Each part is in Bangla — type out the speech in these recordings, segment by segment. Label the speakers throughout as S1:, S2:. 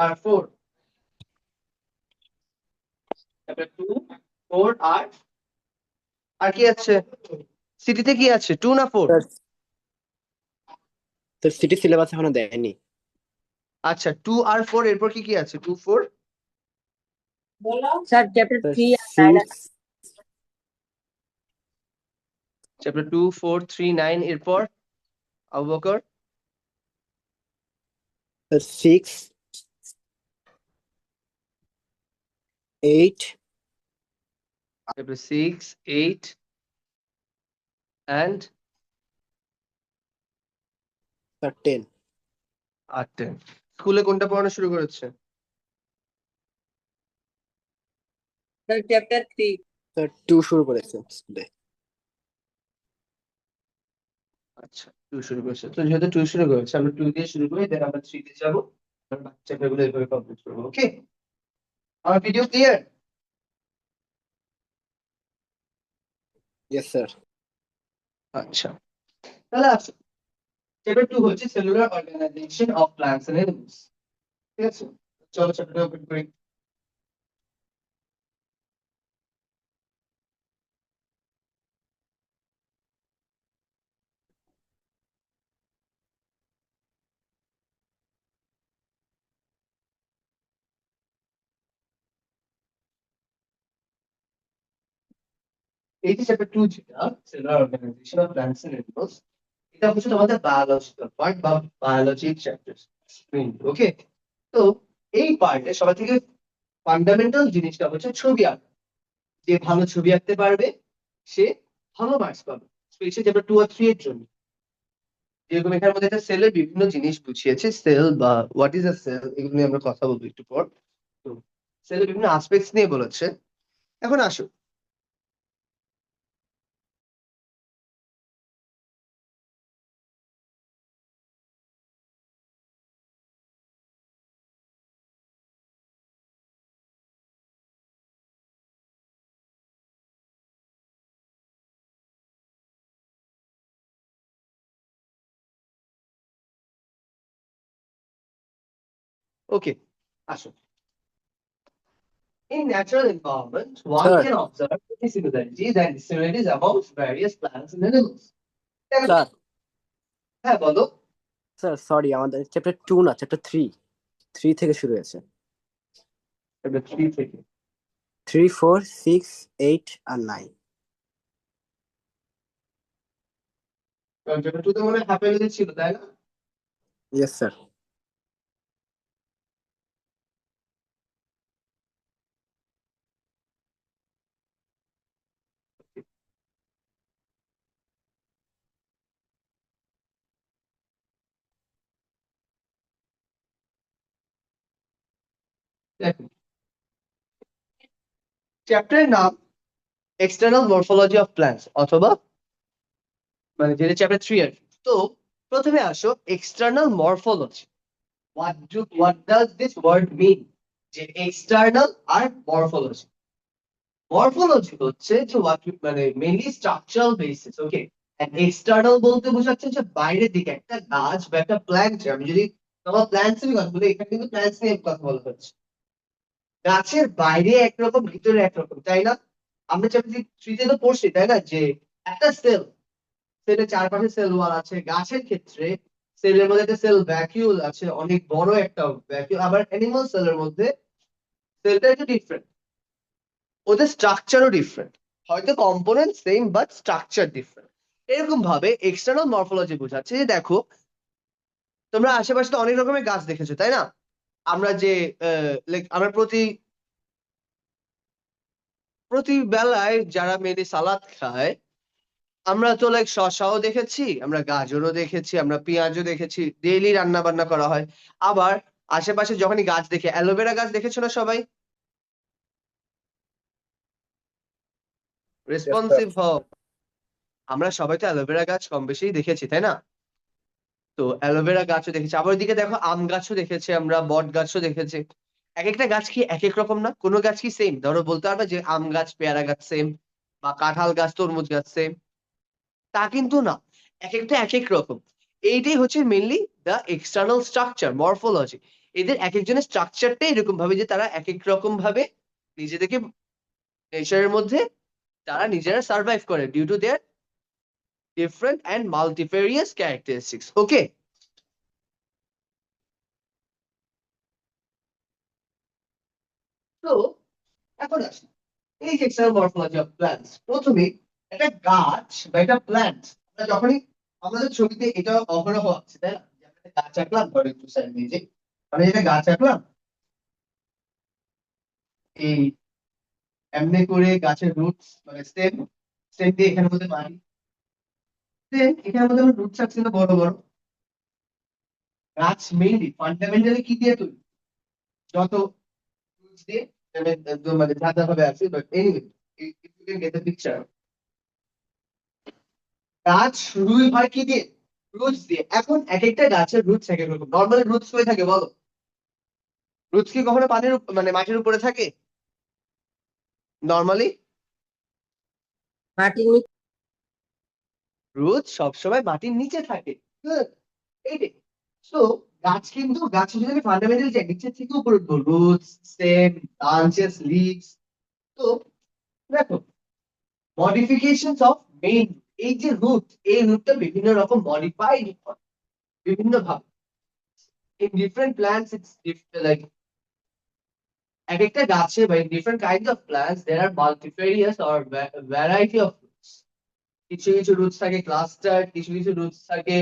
S1: আর 4 চ্যাপ্টার 2 4 আর কি আছে সিটিতে কি আছে 2 না 4?
S2: তো সিটি সিলেবাস এখনো দেয়নি।
S1: আচ্ছা 2 আর 4 এরপর কি কি আছে 2 4
S3: স্যার চ্যাপ্টার 3 আর 9
S2: সিক্স
S1: চ্যাপ্টার 2 4 3 9 এরপর আবু বকর
S2: 6 8
S1: চ্যাপ্টার 6 8 and
S2: 10
S1: আর 10 স্কুলে কোনটা পড়ানো শুরু করেছে?
S3: স্যার চ্যাপ্টার 3
S2: 2 শুরু করেছে স্কুলে।
S1: আচ্ছা 2 শুরু করেছে, তো যেহেতু 2 শুরু করেছে আমরা 2 দিয়ে শুরু করি, দেন আমরা 3 তে যাবো, বাকি চ্যাপ্টারগুলো এভাবে কমপ্লিট করবো। ওকে, আমার ভিডিও ক্লিয়ার?
S2: Yes sir.
S1: আচ্ছা তাহলে আসো, চ্যাপ্টার 2 হচ্ছে cellular organisation of plants and animals. ঠিক আছে, চলো চ্যাপ্টারটা ওপেন করি। এই যে চ্যাপ্টার 2 যেটা cellular organisation of plants and animals, এটা হচ্ছে তোমাদের বায়োলজিক্যাল পার্ট বা বায়োলজির চ্যাপ্টার। ওকে, তো এই পার্টে সবার থেকে ফান্ডামেন্টাল জিনিসটা হচ্ছে ছবি আঁকা। যে ভালো ছবি আঁকতে পারবে সে ভালো মার্কস পাবে, স্পেশালি চ্যাপ্টার 2 আর 3 এর জন্য। যেরকম এখানের মধ্যে একটা সেলের বিভিন্ন জিনিস বুঝিয়েছে, সেল বা হোয়াট ইজ আ সেল, এগুলো নিয়ে আমরা কথা বলবো একটু পর। তো সেলের বিভিন্ন আসপেক্টস নিয়ে বলেছে। এখন আসো, ওকে আসো। In natural environment, one
S2: sir
S1: can observe the similarities and dissimilarities among various plants and animals.
S2: Sir
S1: হ্যাঁ বলো।
S2: স্যার সরি, আমাদের চ্যাপ্টার 2 না, চ্যাপ্টার 3 থেকে শুরু হয়েছে।
S1: চ্যাপ্টার 3 থেকে
S2: 3 4 6 8 আর 9।
S1: কারণ চ্যাপ্টার 2 তে মনে হয় হ্যাপেলিটি ছিল, তাই না?
S2: Yes sir.
S1: দেখো চ্যাপ্টারের নাম এক্সটার্নাল মরফোলজি অফ প্ল্যান্টস, অথবা মানে যেটা চ্যাপ্টার 3 এর। তো প্রথমে আসো external morphology. what does this word mean? যে এক্সটার্নাল আর মরফোলজি। মরফোলজি হচ্ছে যে মানে mainly structural basis. Okay, and external বলতে বোঝাচ্ছে যে বাইরের দিকে একটা গাছ বা একটা প্ল্যান্ট। আমি যদি তোমার প্ল্যান্টস এর কথা বলি, এখানে কিন্তু প্ল্যান্টস নিয়ে কথা বলা হচ্ছে। গাছের বাইরে একরকম ভিতরে একরকম, তাই না? আমরা চ্যাপ্টার 3 তে তো পড়ছি, তাই না, যে একটা সেলের চারপাশে সেল ওয়াল আছে। গাছের ক্ষেত্রে সেলের মধ্যে একটা সেল ভ্যাকিউল আছে, অনেক বড় একটা ভ্যাকিউল। আবার অ্যানিমাল সেলের মধ্যে সেলটা একটু ডিফারেন্ট, ওদের স্ট্রাকচারও ডিফারেন্ট। হয়তো component same but structure different. এরকম ভাবে এক্সটার্নাল মরফোলজি বোঝাচ্ছে যে দেখো তোমরা আশেপাশে তো অনেক রকমের গাছ দেখেছো, তাই না? আমরা যে লাইক আমরা প্রতি প্রতি বেলায় যারা মেনলি সালাদ খায়, আমরা তো লাইক শসাও দেখেছি, আমরা গাজরও দেখেছি, আমরা পেঁয়াজও দেখেছি, ডেইলি রান্না বান্না করা হয়। আবার আশেপাশে যখনই গাছ দেখে, অ্যালোভেরা গাছ দেখেছো না সবাই? রেসপন্সিভ হও, আমরা সবাই তো অ্যালোভেরা গাছ কম বেশি দেখেছি, তাই না? তো অ্যালোভেরা গাছও দেখেছি, আবার ওইদিকে দেখো আম গাছও দেখেছি, আমরা বট গাছও দেখেছি। এক একটা গাছ কি এক এক রকম না? কোনো গাছ কি সেম? ধরো বলতে পারবে যে আম গাছ পেয়ারা গাছ সেম, বা কাঁঠাল গাছ তরমুজ গাছ সেম? তা কিন্তু না, এক একটা এক এক রকম। এইটাই হচ্ছে mainly the external structure morphology. এদের এক একজনের স্ট্রাকচারটা এরকম ভাবে যে তারা এক এক রকম ভাবে নিজেদেরকে নেচারের মধ্যে তারা নিজেরা সার্ভাইভ করে due to their different and multifarious characteristics. Okay, তো এখন আসি এই যে এক্সটার্নাল মরফোলজি অফ প্ল্যান্টস। প্রথমে একটা গাছ বা একটা প্ল্যান্ট আমরা যখনই আমাদের ছবিতে এটা অহরহ আছে তাই না, যে আমরা একটা গাছ আঁকলাম, ধরো একটু স্যার নিজে আমি একটা গাছ আঁকলাম, এই এমনি করে গাছের রুটস মানে স্টেম, স্টেম দিয়ে এখানের মধ্যে মারি, দেন এখানের মধ্যে আমরা রুটস আঁকছি না বড় বড়। গাছ মেইনলি ফান্ডামেন্টালি কি দিয়ে তৈরি, যত রুটস দিয়ে, একদম মানে ধাঁধা ভাবে আছে, but anyway if you can get the picture. গাছ শুরুই হয় কি দিয়ে, রুটস দিয়ে। এখন এক একটা গাছের রুটস এক এক রকম। নর্মালি রুটস হয়ে থাকে বলো, রুটস কি কখনো পানির মানে মাটির উপরে থাকে নর্মালি?
S3: মাটির নিচে।
S1: রুটস সবসময় মাটির নিচে থাকে। Good. এইটাই। সো গাছ কিন্তু গাছের যদি আমি ফান্ডামেন্টাল যাই নিচের থেকে উপরে উঠবো, রুটস, স্টেম, ব্রাঞ্চেস, লিভস। তো দেখো মডিফিকেশন অফ মেইন, এই যে রুট, এই রুটটা বিভিন্ন রকম মডিফাইড হয় বিভিন্ন ভাবে। in different plants it's like এক একটা গাছে বা in different kinds of plants there are multifarious or variety of roots. কিছু কিছু রুটস থাকে ক্লাস্টার, কিছু কিছু রুটস থাকে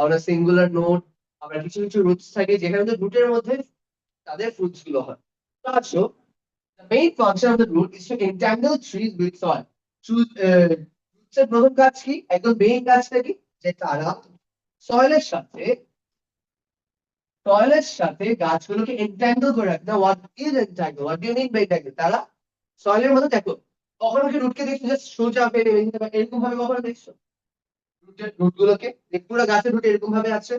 S1: অন আ সিঙ্গুলার নোড, আবার কিছু কিছু রুটস থাকে যেখানে রুটের মধ্যে তাদের ফ্রুটস গুলো হয়। তো আসো the main function of the root is to entangle trees with soil. Roots এর প্রথম কাজ কি, একদম মেইন কাজটা কি, যে তারা সয়েলের সাথে গাছগুলোকে এন্ট্যাঙ্গল করে রাখে। না, what is entangle, what do you mean by entangle? তারা সয়েলের মধ্যে দেখো, কখনো কি রুটকে দেখছো জাস্ট সোজা বেড়ে এরকম ভাবে কখনো দেখছো রুটের রুট গুলোকে, যে পুরো গাছের রুট এরকম ভাবে আছে,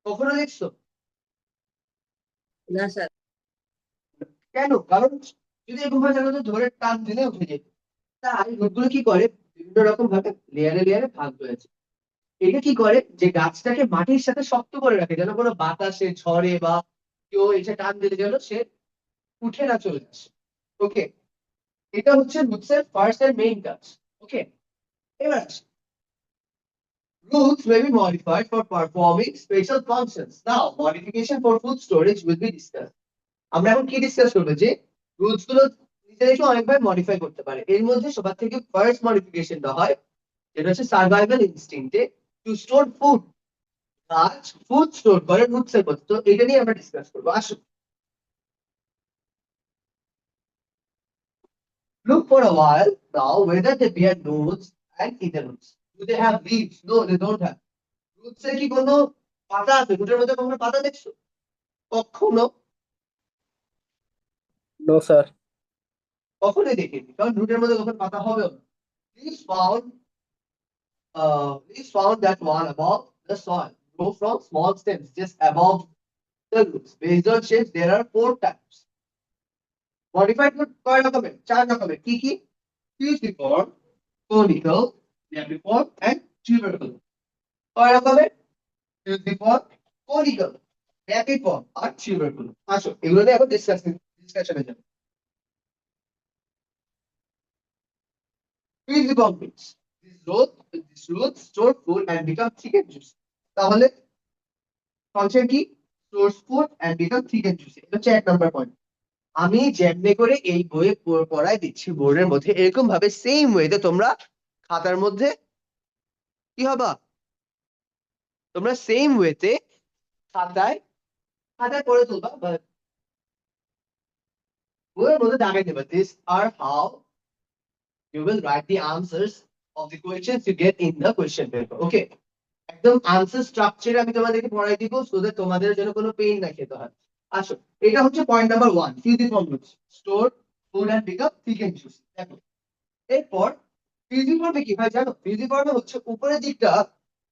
S1: কখনো দেখছো?
S3: না স্যার।
S1: কেন? কারণ যদি এরকম ভাবে থাকতো তো ধরে টান দিলে উঠে যেত। তাই রুট গুলো কি করে, বিভিন্ন রকম ভাবে লেয়ারে লেয়ারে ভাগ হয়েছে। এটা কি করে, যে গাছটাকে মাটির সাথে শক্ত করে রাখে, যেন কোনো বাতাসে ঝড়ে বা কেউ এসে টান দিলে যেন সে উঠে না চলে আসে। ওকে, এটা হচ্ছে রুটস এর ফার্স্ট এন্ড মেইন কাজ। ওকে, এবার roots may be modified for performing special functions. Now, modification for food storage will be discussed. আমরা এখন কি ডিসকাস করবো, যে রুটস গুলো নিজেদেরকে অনেকভাবে মডিফাই করতে পারে। এর মধ্যে সবার থেকে ফার্স্ট মডিফিকেশনটা হয় যেটা হচ্ছে সার্ভাইভাল ইনস্টিংক্টে টু স্টোর ফুড। গাছ ফুড স্টোর করে রুটস এর মধ্যে। তো এটা নিয়ে আমরা ডিসকাস করবো। আসুন, look for a while now whether they bear nodes and inner roots. Do they have leaves? No, they don't have. Roots এর কি কোনো পাতা আছে? রুটের মধ্যে কখনো পাতা দেখছো? কখনো
S2: নো স্যার।
S1: কখনোই দেখিনি, কারণ রুটের মধ্যে কখন পাতা হবেও না। Leaves found, leaves found that one above the soil grow from small stems just above the roots. Based on shapes, there are 4 types. Modified root কয় রকমের? 4 রকমের। কি কি? Fusiform, conical, lapiform and tubercle. কয় রকমের? Fusiform, conical, lapiform আর tubercle। আসো এগুলো নিয়ে এখন ডিসকাশনে যাবো। Fusiform roots. These roots store food and become thick and juicy. তাহলে ফাংশন কি? Stores food and become thick and juicy. এটা হচ্ছে 1 নাম্বার পয়েন্ট। আমি যেমনি করে এই বইয়ে পড়াই দিচ্ছি বোর্ডের মধ্যে, এরকম ভাবে সেম ওয়েতে তোমরা খাতার মধ্যে কি হবা, তোমরা সেম ওয়েতে খাতায় খাতায় পড়ে তুলবা বা বইয়ের মধ্যে দাগাই দেবা। This are how you will write the answers of the questions you get in the question paper. Okay, একদম আনসার স্ট্রাকচারে আমি তোমাদেরকে পড়াই দিব সো দ্যাট তোমাদের জন্য কোনো পেইন না খেতে হয়। আসো, এটা হচ্ছে point number 1, fusiform roots store food and become thick and juicy. দেখো এরপর ফিউজিফর্মে কি হয় জানো? ফিউজিফর্মে হচ্ছে উপরের দিকটা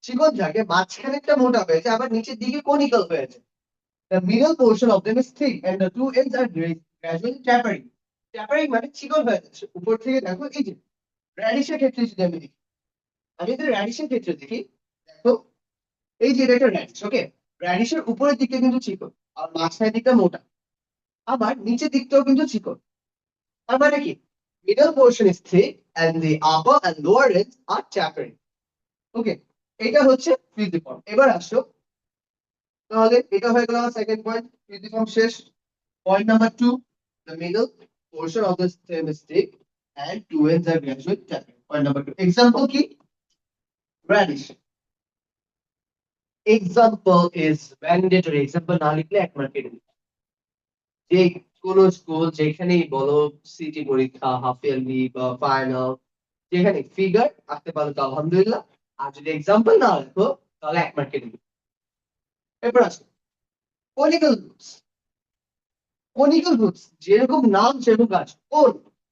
S1: চিকন থাকে, মাঝখানেরটা মোটা হয়েছে, আবার নিচের দিকে কনিক্যাল হয়েছে। The middle portion of them is thick and the two ends are gradually tapering. Tapering মানে চিকন হয়ে যাচ্ছে উপর থেকে। দেখো এই যে র্যাডিশের ক্ষেত্রে যদি আমি দেখি, আমি যদি র্যাডিশের ক্ষেত্রে দেখি, দেখো এই যে এটা একটা র্যাডিশ। ওকে, র্যাডিশের উপরের দিকে কিন্তু চিকন, আর মাঝখানের দিকটা মোটা, আবার নিচের দিকটাও কিন্তু চিকন। তার মানে কি, middle portion is thick and the upper and lower ends are tapering. ওকে, এটা হচ্ছে ফ্লুইডিফর্ম। এবার আসো, তাহলে এটা হয়ে গেল আমার সেকেন্ড পয়েন্ট, ফ্লুইডিফর্ম শেষ। Point number 2, the middle portion of the stem is thick and two ends are gradually tapering. Point number 2, example কি, radish. Example is mandatory, example না লিখলে 1 মার্ক কেটে দিবে। যে কোন স্কুল যেখানেই বলো, সিটি পরীক্ষা, হাফ ইয়ারলি বা ফাইনাল, যেখানে ফিগার আঁকতে পারো তো আলহামদুলিল্লাহ, আর যদি এক্সাম্পল না লিখো তাহলে 1 মার্ক কেটে দিবে। এরপর আসো কনিক্যাল রুটস। কনিক্যাল রুটস যেরকম নাম সেরকম কাজ। কোন,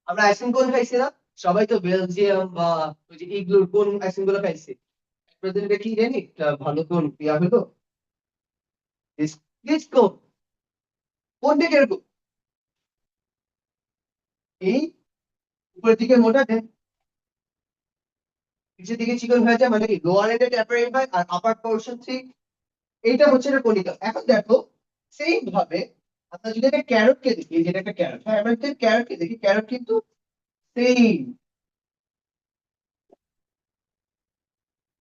S1: আমরা আইসক্রিম কোন খাইছি না, সবাই তো বেলজিয়াম বা ওই যে ইগলুর কোন আইসক্রিম গুলো খাইছি। আপনাদেরকে কি জানি একটা ভালো কোন ইয়া হলো, কোন, কোনটা কিরকম, এই উপরের দিকে মোটা দেন, নিচের দিকে চিকন হয়ে যায়, মানে কি লোয়ার এন্ডে ট্যাপারিং হয় আর আপার পোরশন ঠিক। এইটা হচ্ছে এটা কনিক্যাল। এখন দেখো সেম ভাবে আমরা যদি একটা ক্যারট কে দেখি, এই যেটা একটা ক্যারট, হ্যাঁ আমরা যদি ক্যারট কে দেখি, ক্যারট কিন্তু সেম,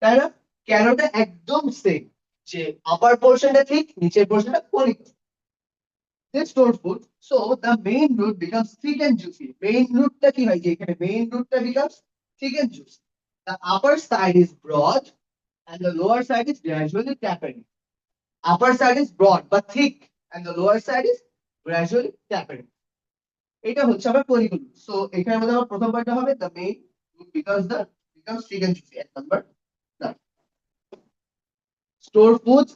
S1: তাই না? ক্যারটটা একদম সেম, যে আপার পোরশনটা ঠিক, নিচের পোরশনটা conical. This stored food, so the main root becomes thick and juicy. Main root টা কি হয়, যে এখানে main root টা becomes thick and juicy. The upper side is broad and the lower side is gradually tapering. Upper side is broad but thick and the lower side is gradually tapering. এটা হচ্ছে আমার পলিগুলো। সো এখানে মধ্যে আমার প্রথম পয়েন্টটা হবে the main root becomes thick and juicy at number 9. Store foods,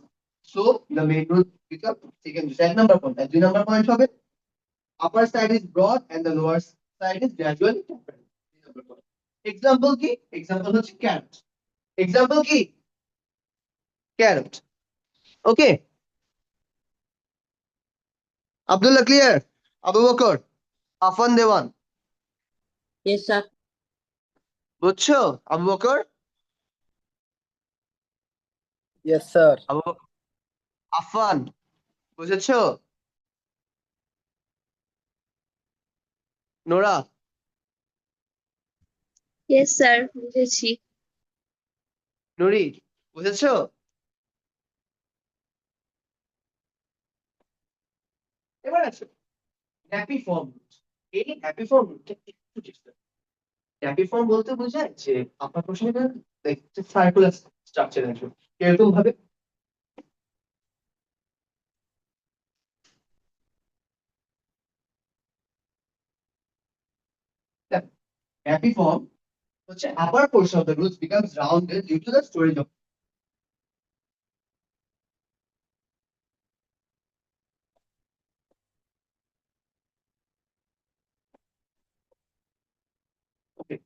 S1: so the main root becomes thick and juicy at number point. At 2 number point হবে upper side is broad and the lower side is gradually tapering. Example কি, example হচ্ছে carrot. Example কি, carrot. Okay, Abdullah clear, Abu Bakar, Afan Dewan,
S3: Yes, sir.
S1: বুঝছো? Abu Bakar,
S2: yes sir.
S1: আবু বকর, আফান, বুঝেছো? নোরা,
S4: ইয়েস স্যার, বুঝেছি।
S1: নুরি, বুঝেছো? এবার আসো হ্যাপি ফর্ম। এই হ্যাপি ফর্ম একটু ডিফারেন্ট। হ্যাপি ফর্ম বলতে বোঝায় যে আপনার প্রশ্নটা সার্কুলার স্ট্রাকচার আছে, এরকম ভাবে happy form হচ্ছে upper portion of the roots becomes rounded due to the storage of. Okay.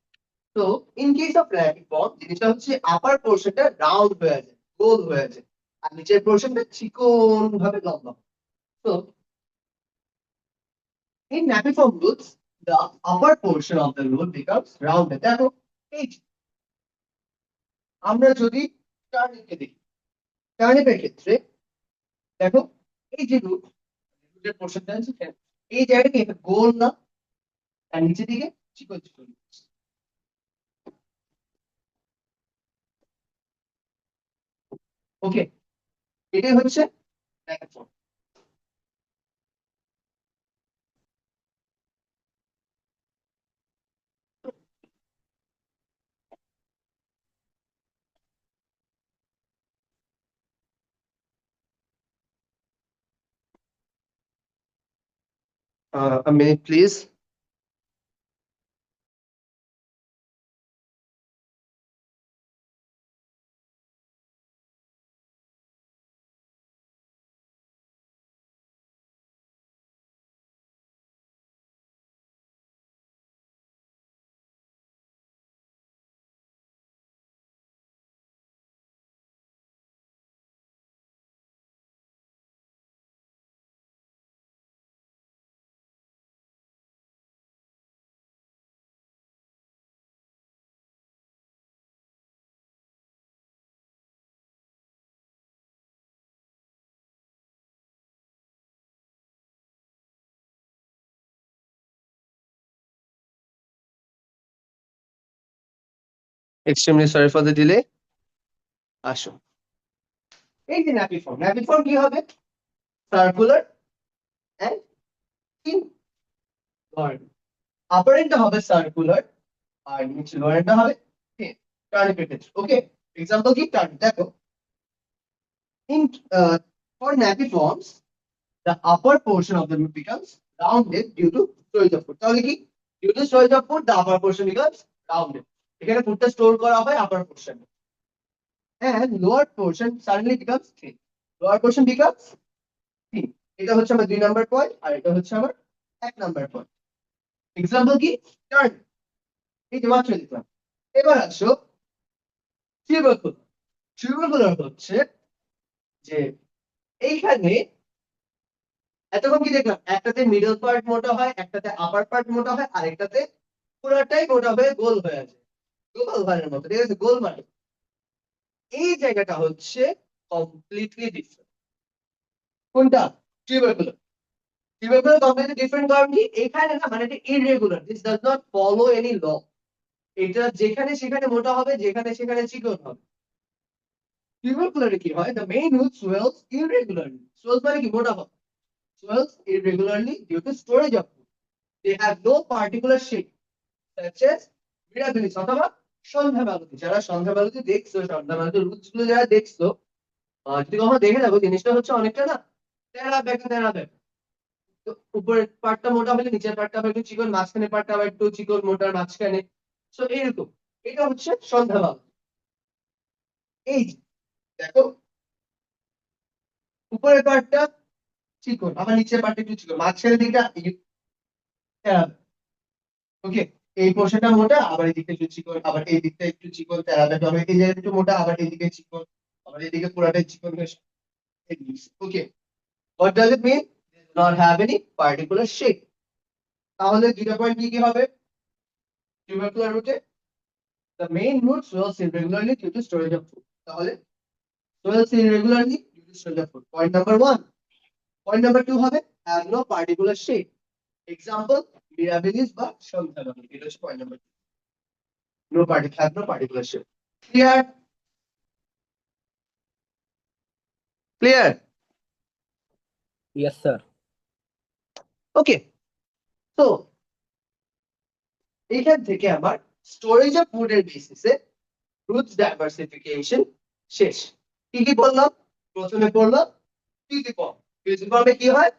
S1: So in case of happy form জিনিসটা হচ্ছে upper portionটা রাউন্ড হয়ে যায়, গোল হয়ে যায়, আর নিচের পোরশনটা চিকন ভাবে লম্বা। So in happy form roots the upper portion of the root becomes rounded. দেখো এই যে, আমরা যদি টার্নিপকে দেখি, টার্নিপের ক্ষেত্রে দেখো এই যে রুটের পোরশনটা আছে, এই জায়গাটা এটা গোল না, আর নিচের দিকে চিকন চিকন। ওকে, এটাই হচ্ছে bracket form. A minute please. Extremely sorry for the delay. আসো, এই যে ন্যাপিফর্ম কি হবে? Circular and invert. আপার এন্ডটা হবে সার্কুলার আর নিচে লোয়ার এন্ডটা হবে টার্নিপেটেড। ওকে, এক্সাম্পল কি টার্ন, দেখো in for napiforms the upper portion of the root becomes rounded due to storage of food। তাহলে কি, due to storage of food the upper portion becomes rounded, এখানে ফুডটা স্টোর করা হয় আপার portion, and lower portion suddenly becomes thin, lower portion becomes thin। এটা হচ্ছে আমার 2 নাম্বার পয়েন্ট আর এটা হচ্ছে আমার 1 নাম্বার পয়েন্ট। এক্সাম্পল কি টার্ন, এই যে মাত্র লিখলাম। এবার আসো টিউবারকুলার হচ্ছে যে এইখানে এতক্ষণ কি দেখলাম, একটাতে মিডল পার্ট মোটা হয়, একটাতে আপার পার্ট মোটা হয়, আর একটাতে পুরাটাই মোটা হয়ে গোল হয়ে আছে, গোল ভারের মতো, ঠিক আছে, গোল ভার। এই জায়গাটা হচ্ছে কমপ্লিটলি ডিফারেন্ট। কোনটা? টিউবারকুলার কমপ্লিটলি ডিফারেন্ট কারণ কি, এখানে না মানে এটা irregular, this does not follow any law. এটা যেখানে সেখানে মোটা হবে, যেখানে সেখানে চিকন হবে। টিউবারকুলারে কি হয়, দ্য মেইন রুট সোয়েলস ইররেগুলারলি, সোয়েলস মানে কি মোটা হবে, swells irregularly due to storage of food. They have no particular shape, such as mirabilis অথবা সন্ধ্যামালতি। যারা সন্ধ্যামালতি দেখছো, সন্ধ্যামালতির রুটস গুলো যারা দেখছো, যদি কখনো দেখে যাবো, জিনিসটা হচ্ছে অনেকটা না তেরা বেঁকা। তো উপরের পার্টটা মোটা হলে নিচের পার্টটা আবার একটু চিকন, মাঝখানে পার্টটা আবার একটু চিকন মোটার মাঝখানে। সো এইরকম, এটা হচ্ছে সন্ধ্যামালতি। এই যে, দেখো উপরের পার্টটা চিকন, আবার নিচের পার্টটা একটু চিকন, মাঝখানের দিকটা তেরা। ওকে, এই পোর্শনটা মোটা, আবার এদিকে একটু চিকন, আবার এই দিকটা একটু চিকন তেরা বেঁকা হবে, এই জায়গাটা একটু মোটা, আবার এইদিকে চিকন, আবার এইদিকে পুরাটাই চিকন হয়ে okay. What does it mean? Not have any particular shape. তাহলে দুইটা পয়েন্ট কি কি হবে টিউবারকুলার রুটে? The main root swells irregularly due to storage of food. তাহলে swells irregularly due to storage of food, point number 1। Point number 2 হবে have no particular shape, example mirabilis বা সন্ধ্যামালতি। এটা হচ্ছে point number 2, have no particular shape. Clear? Clear?
S2: Yes, sir.
S1: Okay. So এখান থেকে আমার স্টোরেজ অফ ফুড এর বেসিসে রুটস ডাইভার্সিফিকেশন শেষ। কি কি বললাম? প্রথমে পড়লাম ফিজিফর্ম। ফিজিফর্মে কি হয়?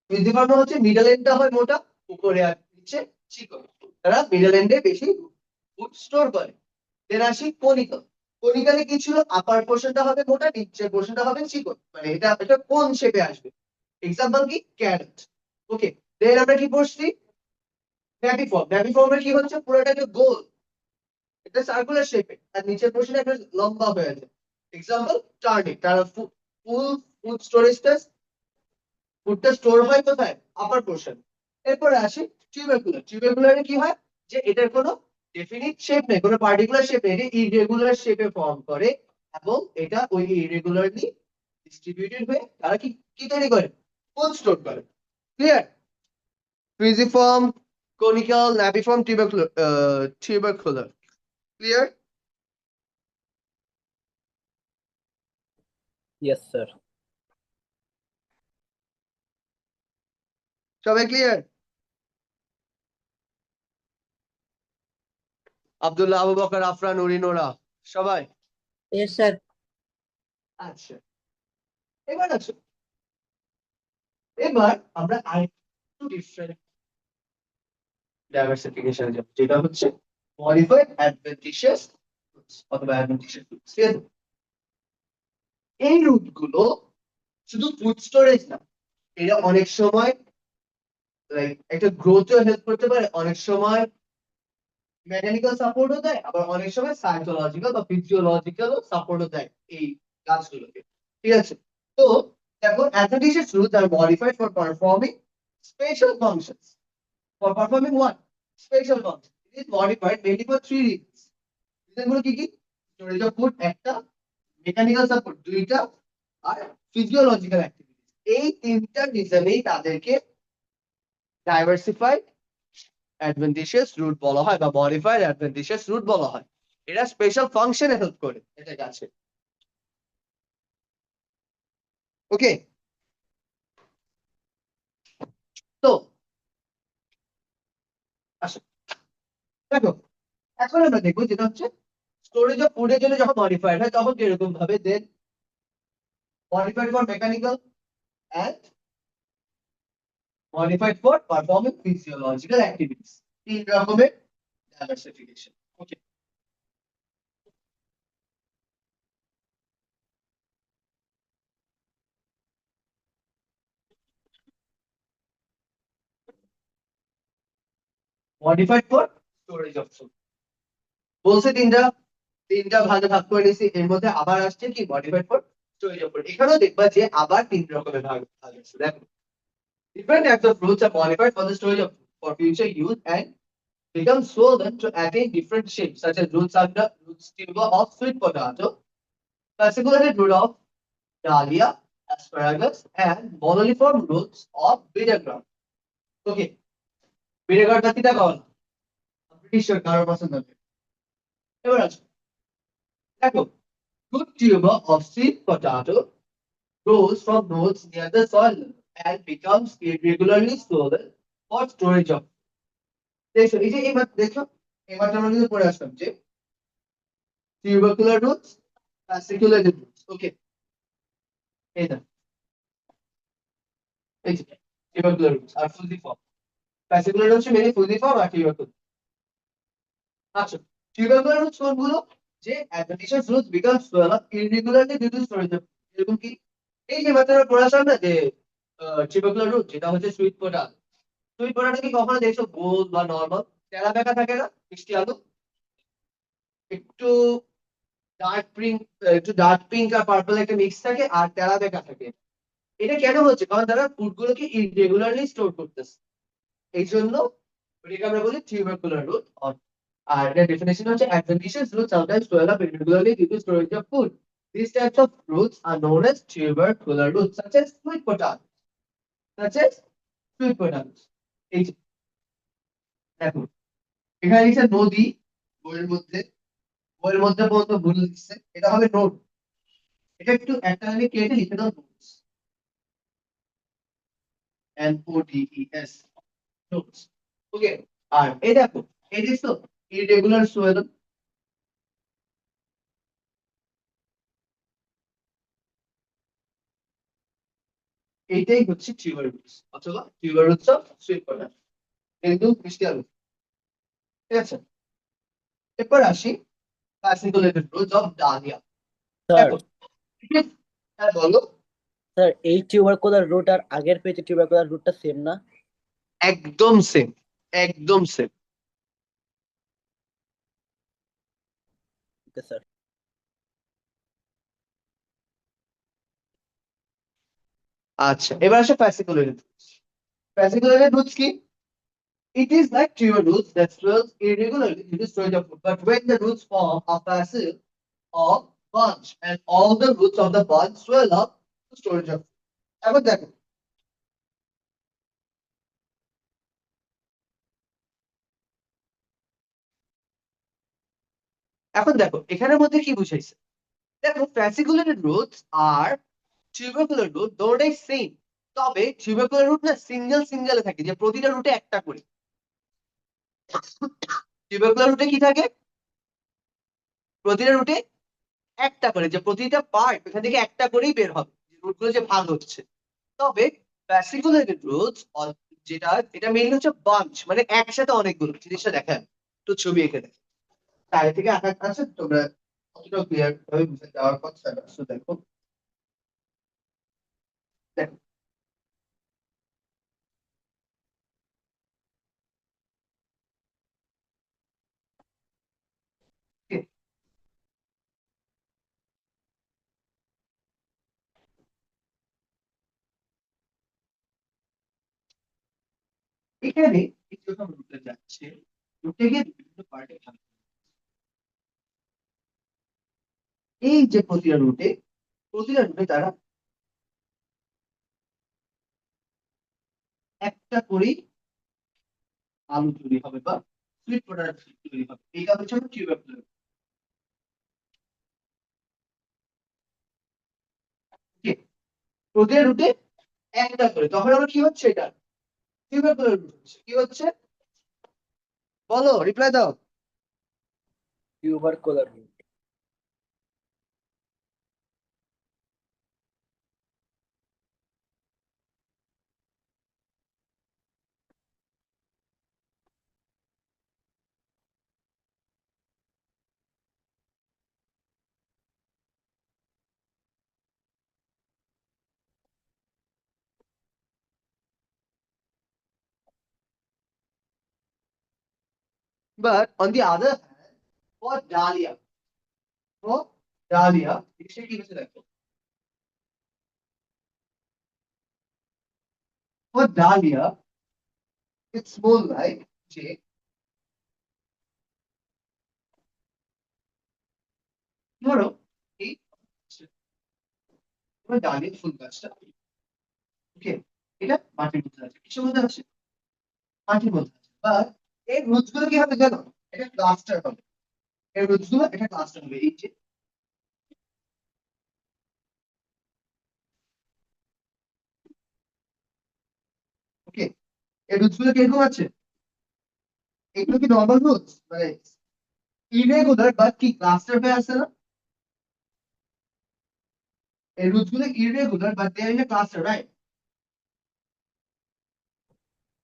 S1: ফিজিফর্মে হচ্ছে মিডল এন্ডটা হয় মোটা, উপরে আর নিচে চিকন, তারা মিডল এন্ডে বেশি ফুড স্টোর করে। দেন আসি কনিক্যাল। কনিক্যালে কি ছিল, আপার পোর্শনটা হবে মোটা, নিচের পোর্শনটা হবে চিকন, মানে এটা কোন শেপে আসবে, এক্সাম্পল কি ক্যারট। ওকে, দেন আমরা কি পড়ছি ন্যাপিফর্ম। ন্যাপিফর্মে কি হচ্ছে, পুরোটাকে গোল, এটা সার্কুলার শেপে, আর নিচের পোর্শনে একটা লম্বা হয়ে আছে, এক্সাম্পল টার্নিপ। তারা ফুল ফুড স্টোরেজটা, ফুডটা স্টোর হয় কোথায়, আপার পোর্শন। এরপরে আসি টিউবারকুলার। টিউবারকুলারে কি হয়, যে এটার কোনো ডেফিনিট শেপ নেই, কোনো পার্টিকুলার শেপ নেই, এটা ইররেগুলার শেপে ফর্ম করে, এবং এটা ওই ইররেগুলারলি ডিস্ট্রিবিউটেড হয়ে তারা কি কি তৈরি করে, ফুড স্টোর করে। Clear? Fusiform, conical, napiform, tubercular. Clear?
S2: Yes, sir.
S1: সবাই ক্লিয়ার? আব্দুল্লাহ, আবু বকর, আফরান, নুরিন, ওরা সবাই?
S3: Yes, sir.
S1: আচ্ছা, এবার আছো, এবার আমরা আরেকটু ডিফারেন্ট ডাইভার্সিফিকেশন যাব, যেটা হচ্ছে মডিফাইড অ্যাডভেন্টিশিয়াস অথবা অ্যাডভেন্টিশিয়াস রুটস। এই রুট গুলো শুধু ফুড স্টোরেজ না, এটা অনেক সময় লাইক একটা গ্রোথেও হেল্প করতে পারে, অনেক সময় মেকানিক্যাল সাপোর্টও দেয়, আবার অনেক সময় সাইকোলজিক্যাল বা ফিজিওলজিক্যাল সাপোর্টও দেয় এই গাছগুলোকে। ঠিক আছে, তো দেখো অ্যাডভেন্টিশিয়াস রুটস আর modified for performing special functions. For performing what? Special function. It is modified mainly for 3 reasons. রিজনগুলো কি কি? স্টোরেজ অফ ফুড একটা, মেকানিক্যাল সাপোর্ট দুইটা, আর ফিজিওলজিক্যাল অ্যাক্টিভিটিস। এই তিনটা রিজনেই তাদেরকে ডাইভার্সিফাইড অ্যাডভেন্টিশিয়াস রুট বলা হয় বা মডিফাইড অ্যাডভেন্টিশিয়াস রুট বলা হয়। এরা স্পেশাল ফাংশনে হেল্প করে এটা গাছে। ওকে, তো আসো দেখো, এখন আমরা দেখবো যেটা হচ্ছে স্টোরেজ অফ ফুডের জন্য যখন মডিফাইড হয় তখন কিরকম ভাবে দেন modified for mechanical and modified for performing physiological activities. তিন রকমের diversification. Okay. Modified for storage of food. বলছে তিনটা ভাগে ভাগ করে নিয়েছি, এর মধ্যে আবার আসছে কি modified for storage of food। এখানেও দেখবা যে আবার তিন রকমের ভাগ আছে। দেখো, different types of fruits are modified for the storage of food for future use and become swollen to attain different shapes, such as roots tuber of sweet potato, fasciculated root of dahlia, asparagus, and monoliform roots of bitter gourd. Okay, bitter gourd জাতিটা কল pretty sure কারোর পছন্দ হবে। এবার আসো, দেখো, root tuber of sweet potato grows from nodes near the soil and becomes irregularly swollen for storage of। দেখো এই যে এবার দেখো, এবার আমরা কিন্তু পড়ে আসলাম যে tubercular roots, fasciculated roots। ওকে, এই না, এই যে tubercular roots আর fusiform। fascicular হচ্ছে মেনলি fusiform আর tubercular। আচ্ছা, tubercular roots কোনগুলো? যে adventitious roots become swollen irregularly due to storage of। এরকম কি এই যে মাত্রা পড়ে আসলাম না যে tubercular root যেটা হচ্ছে সুইট পটাটো। সুইট পটাটো কি কখনো দেখছো গোল বা নরমাল তেলা বেঁকা থাকে না? মিষ্টি আলু একটু ডার্ক পিঙ্ক আর পার্পল একটা মিক্স থাকে আর তেলা বেঁকা থাকে। এটা কেন হচ্ছে? কারণ তারা ফুডগুলোকে ইরেগুলারলি স্টোর করতেছে, এই জন্য এটাকে আমরা বলি tubercular root। আর এর ডেফিনিশন হচ্ছে adventitious roots sometimes swell up irregularly due to storage of food. These types of roots are known as tubercular roots, such as sweet potato, such as sweet potatoes। এই যে দেখো, এখানে লিখছে নদী, বইয়ের মধ্যে পর্যন্ত ভুল লিখছে, এটা হবে নোট। এটা একটু একটা লাইনে কেটে লিখে দাও নোটস, NODES, নোটস। ওকে, আর এই দেখো, এই দেখছো ইরেগুলার সোয়েল, এইটাই হচ্ছে টিউবার রুটস অথবা tuber roots of sweet potato, কিন্তু মিষ্টি আলু। ঠিক আছে, এরপর আসি fasciculated roots of dahlia।
S2: Sir,
S1: দেখো, হ্যাঁ বলো।
S2: স্যার এই টিউবারকুলার রুট আর আগের পেজে টিউবারকুলার রুটটা সেম না?
S1: একদম সেম, একদম সেম।
S2: Okay sir.
S1: আচ্ছা, এবার আসে fasciculated roots। fasciculated roots কি? It is like tuber roots that swells irregularly due to storage of food, but when the roots form a fascicle or bunch and all the roots of the bunch swell up to storage of food। এবার দেখো, এখন দেখো এখানের মধ্যে কি বুঝাইছে। দেখো, fasciculated roots আর tubercular root দুটোটাই সেম, তবে tubercular root না সিঙ্গেল সিঙ্গেলে থাকে, যে প্রতিটা রুটে একটা করে। tubercular রুটে কি থাকে? প্রতিটা রুটে একটা করে, যে প্রতিটা পার্ট এখান থেকে একটা করেই বের হবে, রুটগুলো যে ভাগ হচ্ছে। তবে fasciculated roots যেটা, এটা মেইনলি হচ্ছে বাঞ্চ, মানে একসাথে অনেকগুলো। জিনিসটা দেখেন তো ছবি এঁকে দেখেন, তাই থেকে আঁকা আছে, তোমরা কতটা ক্লিয়ার ভাবে বুঝতে যাওয়ার কথা না। So দেখো, দেখো এখানে এই যখন রুটে যাচ্ছে, রুটে গিয়ে বিভিন্ন পার্টে ভাগ। এই যে প্রতিটা রুটে তারা একটা করেই আলু তৈরি হবে বা সুইট পটেটো তৈরি হবে, এইটা হচ্ছে আমার টিউবারকুলার। প্রতিটা রুটে একটা করে, তখন আমার কি হচ্ছে, এটা টিউবারকুলার রুট হচ্ছে। কি হচ্ছে বলো, রিপ্লাই দাও।
S2: Tubercular.
S1: But on the other hand, for dahlia জিনিসটা কি হচ্ছে দেখো, for dahlia it's more like যে ধরো এই তোমার ডালিয়া ফুল গাছটা, ওকে, এটা মাটির মধ্যে আছে, কিসের মধ্যে আছে, মাটির মধ্যে আছে। বাট এর রুটস গুলো কি হবে জানো, এটা ক্লাস্টার হবে, এর রুটস গুলো এটা ক্লাস্টার হবে, এই যে ওকে, এর রুটস গুলো কিরকম আছে, এগুলো কি নর্মাল রুটস, মানে ইরেগুলার বাট কি ক্লাস্টার হয়ে আছে না, এই রুটস গুলো irregular but they are in a cluster, right?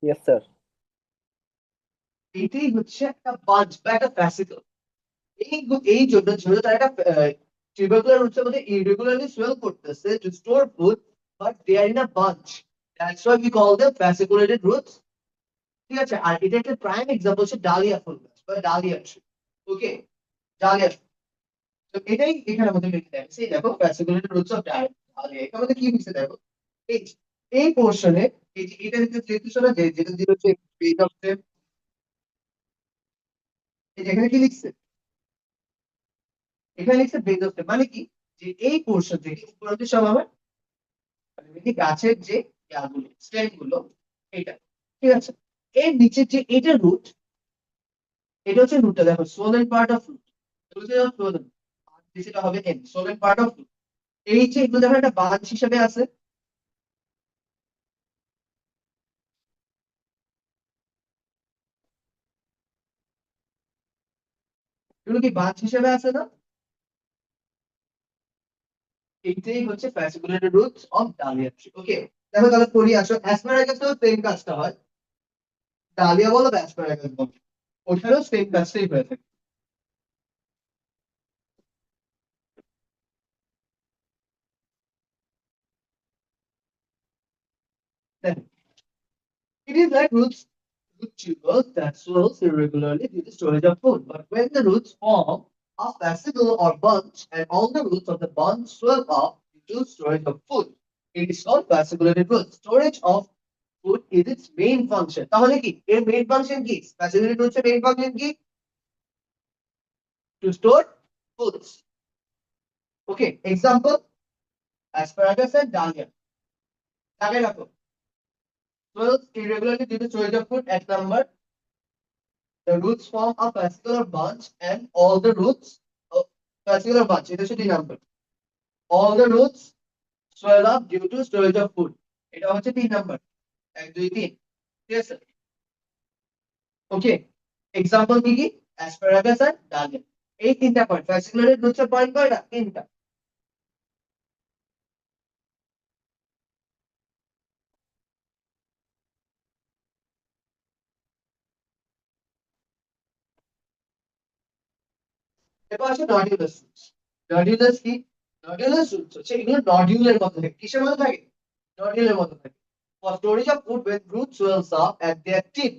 S2: Yes sir.
S1: এটাই হচ্ছে একটা বাঞ্চ বা একটা ফ্যাসিকল। এই জন্য যেহেতু তারা একটা টিউবারকুলার রুটসের মধ্যে ইরেগুলারলি সোয়েল করতেছে to store food, but they are in a bunch, that's why we call them fasciculated roots. ঠিক আছে, আর এটা একটা প্রাইম এক্সাম্পল হচ্ছে ডালিয়া ফুল গাছ বা ডালিয়া ট্রি। ওকে, ডালিয়া, তো এটাই এখানে আমাদের লিখে দেয়, সেই দেখো ফ্যাসিকুলেটেড রুটস অফ ডালিয়া, এখানে আমাদের কি লিখছে দেখো, এই এই পোরশনে, এই যে এটা যেহেতু শোনা যে যেটা দিয়ে হচ্ছে পেজ অফ, এই যে এখানে কি লিখছে, এখানে লিখছে বেজ অফ, মানে কি, যে এই পোর্শন থেকে উপর অব্দি সব আমার মানে গাছের যে ইয়াগুলো স্টেম গুলো, এটা ঠিক আছে, এর নিচে যে এটা রুট, এটা হচ্ছে রুটটা দেখো, সোলেন পার্ট অফ রুট, এটা হচ্ছে সোলেন, আর নিচেটা হবে end, swollen part of root. এই যে এগুলো দেখো একটা বাঁশ হিসাবে আছে, এগুলো কি বাঁশ হিসাবে আছে না, এইটাই হচ্ছে ফ্যাসিকুলেটেড রুটস অফ ডালিয়া ট্রি। ওকে, দেখো তাহলে পড়ি আসো, অ্যাসপারাগাস তো সেম কাজটা হয়, ডালিয়া বলো বা অ্যাসপারাগাস বলো, ওখানেও সেম কাজটাই হয়ে থাকে। দেখো, it is like root tubers that swells irregularly due to storage of food. But when the roots form a fascicle or bunch, and all the roots of the bunch swell up due to storage of food, it is called fasciculated roots. Storage of food is its main function. তাহলে কি এর main function কি? Fasciculated roots এর main function কি? To store foods. Okay, example, asparagus and dahlia. আগে রাখো, swells irregularly due to storage of food at number. The roots form a fascicular bunch, and all the roots of fascicular bunch, এটা হচ্ছে 2 number, all the roots swell up due to storage of food, এটা হচ্ছে 3 নাম্বার, 1 2 3, ঠিক আছে। ওকে, এক্সাম্পল কি কি, অ্যাসপারাগাস আর ডালিয়া, এই 3টা পয়েন্ট, fasciculated roots এর পয়েন্ট কয়টা, 3টা। এরপর আছে নডিউলাস রুটস। নডিউলাস কি, নডিউলাস রুটস হচ্ছে এগুলো নডিউলের মধ্যে থাকে, কিসের মধ্যে থাকে, নডিউলের মধ্যে থাকে। For storage of food, when root swells up at their tip,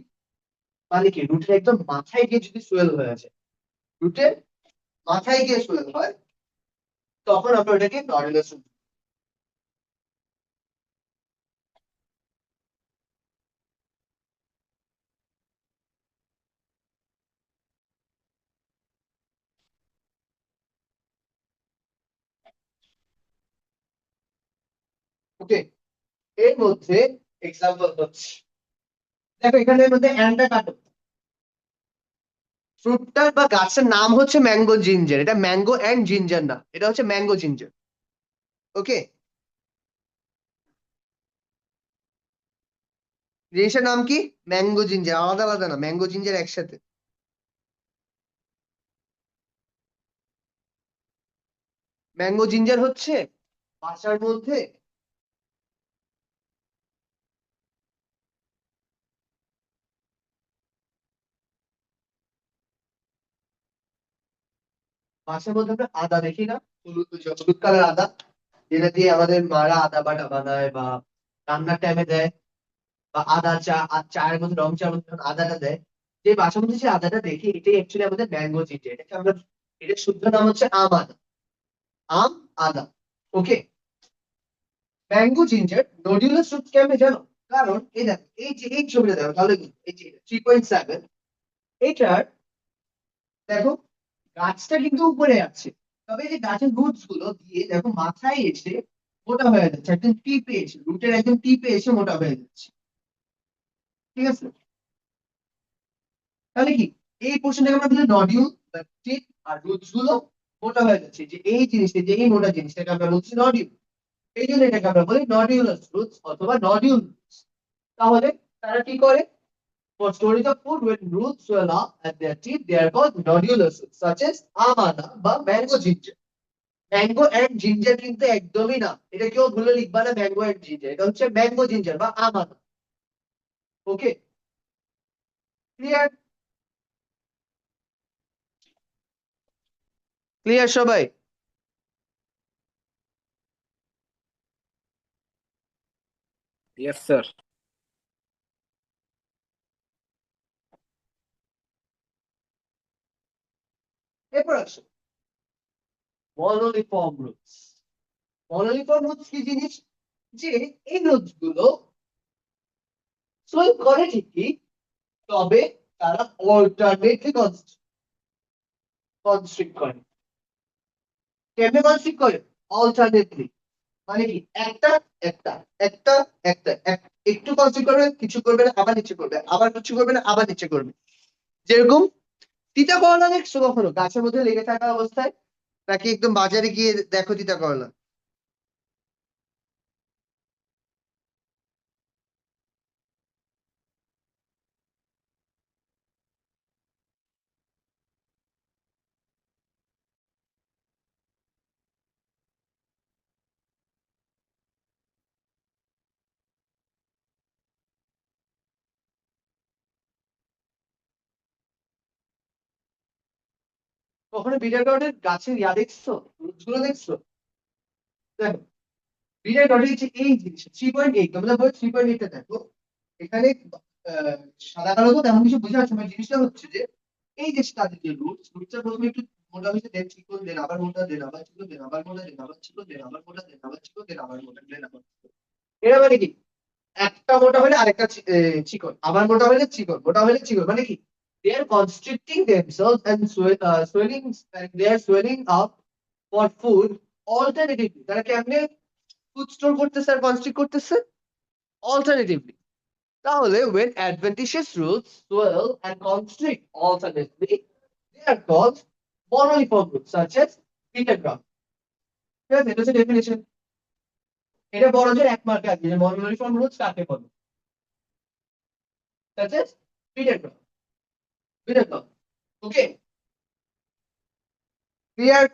S1: মানে কি রুটের একদম মাথায় গিয়ে যদি সোয়েল হয়ে আছে, রুটের মাথায় গিয়ে সোয়েল হয়, তখন আমরা ওটাকে নডুলাস রুট। ওকে, এর মধ্যে এক্সাম্পল হচ্ছে, দেখো এখানের মধ্যে অ্যান্ডটা কাটো। ফ্রুটটার বা গাছের নাম হচ্ছে ম্যাঙ্গো জিঞ্জার, এটা ম্যাঙ্গো অ্যান্ড জিঞ্জার না, এটা হচ্ছে ম্যাঙ্গো জিঞ্জার। ওকে, জিনিসটার নাম কি? ম্যাঙ্গো জিঞ্জার, আলাদা আলাদা না, ম্যাঙ্গো জিঞ্জার একসাথে। ম্যাঙ্গো জিঞ্জার হচ্ছে বাসার মধ্যে আমরা আদা দেখি না, হলুদ হলুদ কালার আদা, যেটা দিয়ে আমাদের মারা আদা বাটা বানায় বা রান্নার টাইমে দেয়, বা আদা চা আর চায়ের মধ্যে রং চার মধ্যে যখন আদাটা দেয়, যে বাসার মধ্যে যে আদাটা দেখি এটাই অ্যাকচুয়ালি আমাদের ম্যাঙ্গো জিঞ্জার। এটাকে আমরা, এটার শুদ্ধ নাম হচ্ছে আম আদা, আম আদা। ওকে, ম্যাঙ্গো জিঞ্জার নডিউলাস রুট কেমনে জানো? কারণ এই দেখো, এই যে এই ছবিটা দেখো তাহলে বুঝবে। এই যে 3.7, এটার দেখো গাছটা কিন্তু উপরে আছে, তবে এই যে গাছের রুটস গুলো দিয়ে দেখো মাথায় এসে মোটা হয়ে যাচ্ছে, একদম টিপে এসে রুটের একদম টিপে এসে মোটা হয়ে যাচ্ছে। ঠিক আছে, তাহলে কি এই পোর্শনটাকে আমরা বলি নডিউল বা টিপ, আর রুটস গুলো মোটা হয়ে যাচ্ছে, যে এই জিনিসটা, যে এই মোটা জিনিসটাকে আমরা বলছি নডিউল। এই জন্য এটাকে আমরা বলি নডিউলাস রুটস অথবা নডিউল। তাহলে তারা কি করে? For storage of food, when roots swell up at their tip, they are called nodulars, such as amana বা mango ginger. Mango and ginger কিন্তু একদমই না, এটা কেউ ভুলে লিখবা না ম্যাঙ্গো এন্ড জিঞ্জার, এটা হচ্ছে ম্যাঙ্গো জিঞ্জার বা আমানা। ওকে, ক্লিয়ার? ক্লিয়ার সবাই?
S2: Yes sir.
S1: এরপর আসো মনোলিফর্ম রুটস। মনোলিফর্ম রুটস কি জিনিস? যে এই রুটস গুলো সোয়েল করে ঠিকই, তবে তারা অল্টারনেটলি কনস্ট্রিক্ট করে। কেমনে কনস্ট্রিক্ট করে? অল্টারনেটলি, মানে কি একটা একটা একটা একটা একটু কনস্ট্রিক্ট করবে, কিছু করবে না, আবার নিচে করবে, আবার কিছু করবে না, আবার নিচে করবে। যেরকম তিতা করলা দেখছো কখনো গাছের মধ্যে লেগে থাকা অবস্থায়, নাকি একদম বাজারে গিয়ে দেখো তিতা করলা? কখনো বিটার গার্ডের গাছের দেখছো, রুটস গুলো দেখছো? দেখো বিটার গার্ডের যে এই জিনিস 3.8, তোমরা বই 3.8 দেখো, এখানে আহ, সাদা কালো তো তেমন কিছু বোঝা যাচ্ছে না, জিনিসটা হচ্ছে যে এই যে তাদের যে রুটস, রুটসটা প্রথমে একটু মোটা হয়েছে, দেন চিকন, দেন আবার মোটা, দেন আবার চিকন, দেন আবার মোটা, দেন আবার চিকন, দেন আবার মোটা, দেন আবার চিকন, দেন আবার মোটা, দেন আবার চিকন। এরা মানে কি একটা মোটা হলে আরেকটা চিকন, আবার মোটা হলে চিকন, মোটা হলে চিকন, মানে কি they are constricting themselves and swelling, and they are swelling up for food alternatively। তারা কেমনে ফুড স্টোর করতেছে আর কনস্ট্রিক্ট করতেছে? অল্টারনেটিভলি। তাহলে when adventitious roots swell and constrict alternately, they are called monoliform roots such as bitter graft। ঠিক আছে, এটা হচ্ছে ডেফিনেশন। এটা বড় যে এক মার্কে আছে যে monoliform roots কাকে বলে, such as bitter graft, bitter graft। Okay, clear?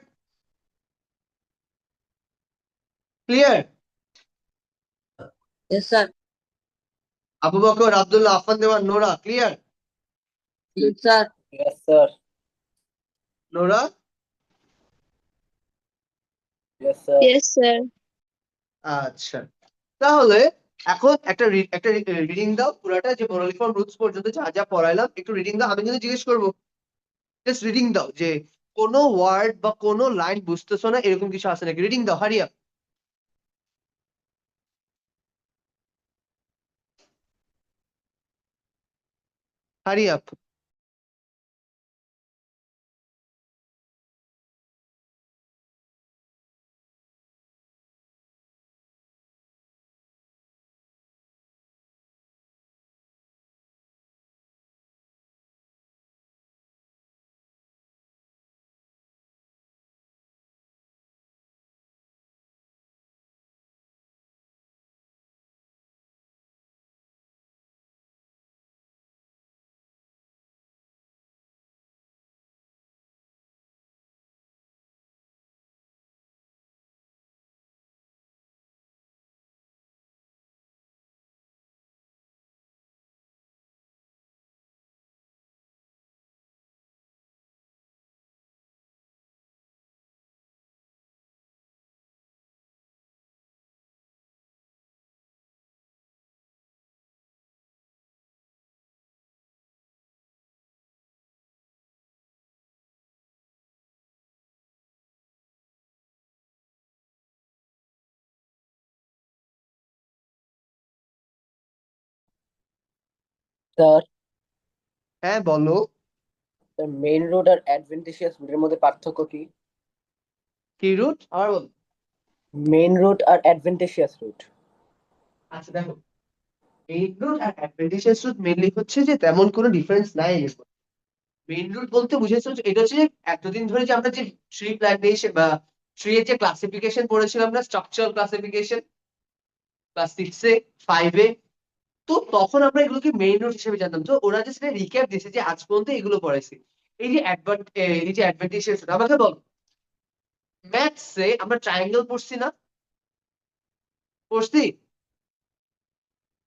S1: Clear?
S3: Yes, sir.
S1: Abu Bakar, Abdullah, Afan Dewan, Nora, clear?
S3: Yes, sir.
S2: Yes sir.
S1: Nora?
S2: Yes sir.
S4: Yes, sir.
S1: আচ্ছা, তাহলে এখন একটা রিডিং দাও পুরাটা, যে মোনোলিফর্ম রুটস পর্যন্ত যা যা পড়াইলাম একটু রিডিং দাও। আমি কিন্তু জিজ্ঞেস করবো, জাস্ট রিডিং দাও, যে কোনো ওয়ার্ড বা কোনো লাইন বুঝতেছো না এরকম কিছু আছে নাকি? রিডিং দাও, হারিয়া। হারিয়া।
S2: স্যার,
S1: হ্যাঁ বলো।
S2: মেইন রোড আর অ্যাডভেন্টিশিয়াস রুটের মধ্যে পার্থক্য কি?
S1: কি রুট আবার বলো।
S2: মেইন রোড আর অ্যাডভেন্টিশিয়াস রুট।
S1: আচ্ছা দেখো, মেইন রুট আর অ্যাডভেন্টিশিয়াস রুট মেইনলি হচ্ছে যে তেমন কোনো ডিফারেন্স নাই। মেইন রুট বলতে বুঝেছো যে এটা হচ্ছে যে এতদিন ধরে যে আমরা যে ট্রি প্ল্যান্টেশন বা ট্রি এর যে ক্লাসিফিকেশন পড়েছিলাম না, স্ট্রাকচারাল ক্লাসিফিকেশন ক্লাস 6-এ 5-এ, তো তখন আমরা এগুলোকে মেইন রুট হিসেবে জানতাম। তো ওরা যে সেটা রিক্যাপ দিয়েছে যে আজ পর্যন্ত এগুলো পড়াইছি। এই যে অ্যাডভান্টেজ, আমাকে বল, ম্যাথসে আমরা ট্রায়াঙ্গেল পড়ছি না? পড়ছি।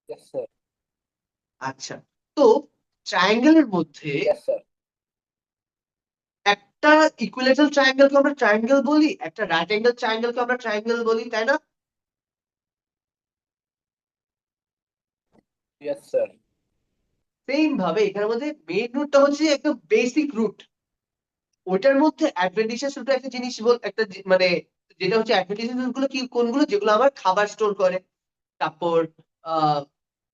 S2: Yes sir.
S1: আচ্ছা, তো ট্রায়াঙ্গেলের মধ্যে
S2: ইয়েস স্যার।
S1: একটা ইকুইলেটারাল ট্রায়াঙ্গেলকে আমরা ট্রায়াঙ্গেল বলি, একটা রাইট অ্যাঙ্গেল ট্রায়াঙ্গেলকে আমরা ট্রায়াঙ্গেল বলি, তাই না?
S2: Yes sir.
S1: সেম ভাবে এখানের মধ্যে মেইন রুটটা হচ্ছে একদম বেসিক রুট। ওইটার মধ্যে অ্যাডভেন্টিশিয়াস রুট একটা জিনিস একটা মানে যেটা হচ্ছে অ্যাডভেন্টিশিয়াস রুট গুলো কি কোনগুলো, যেগুলো আমার খাবার স্টোর করে। তারপর আহ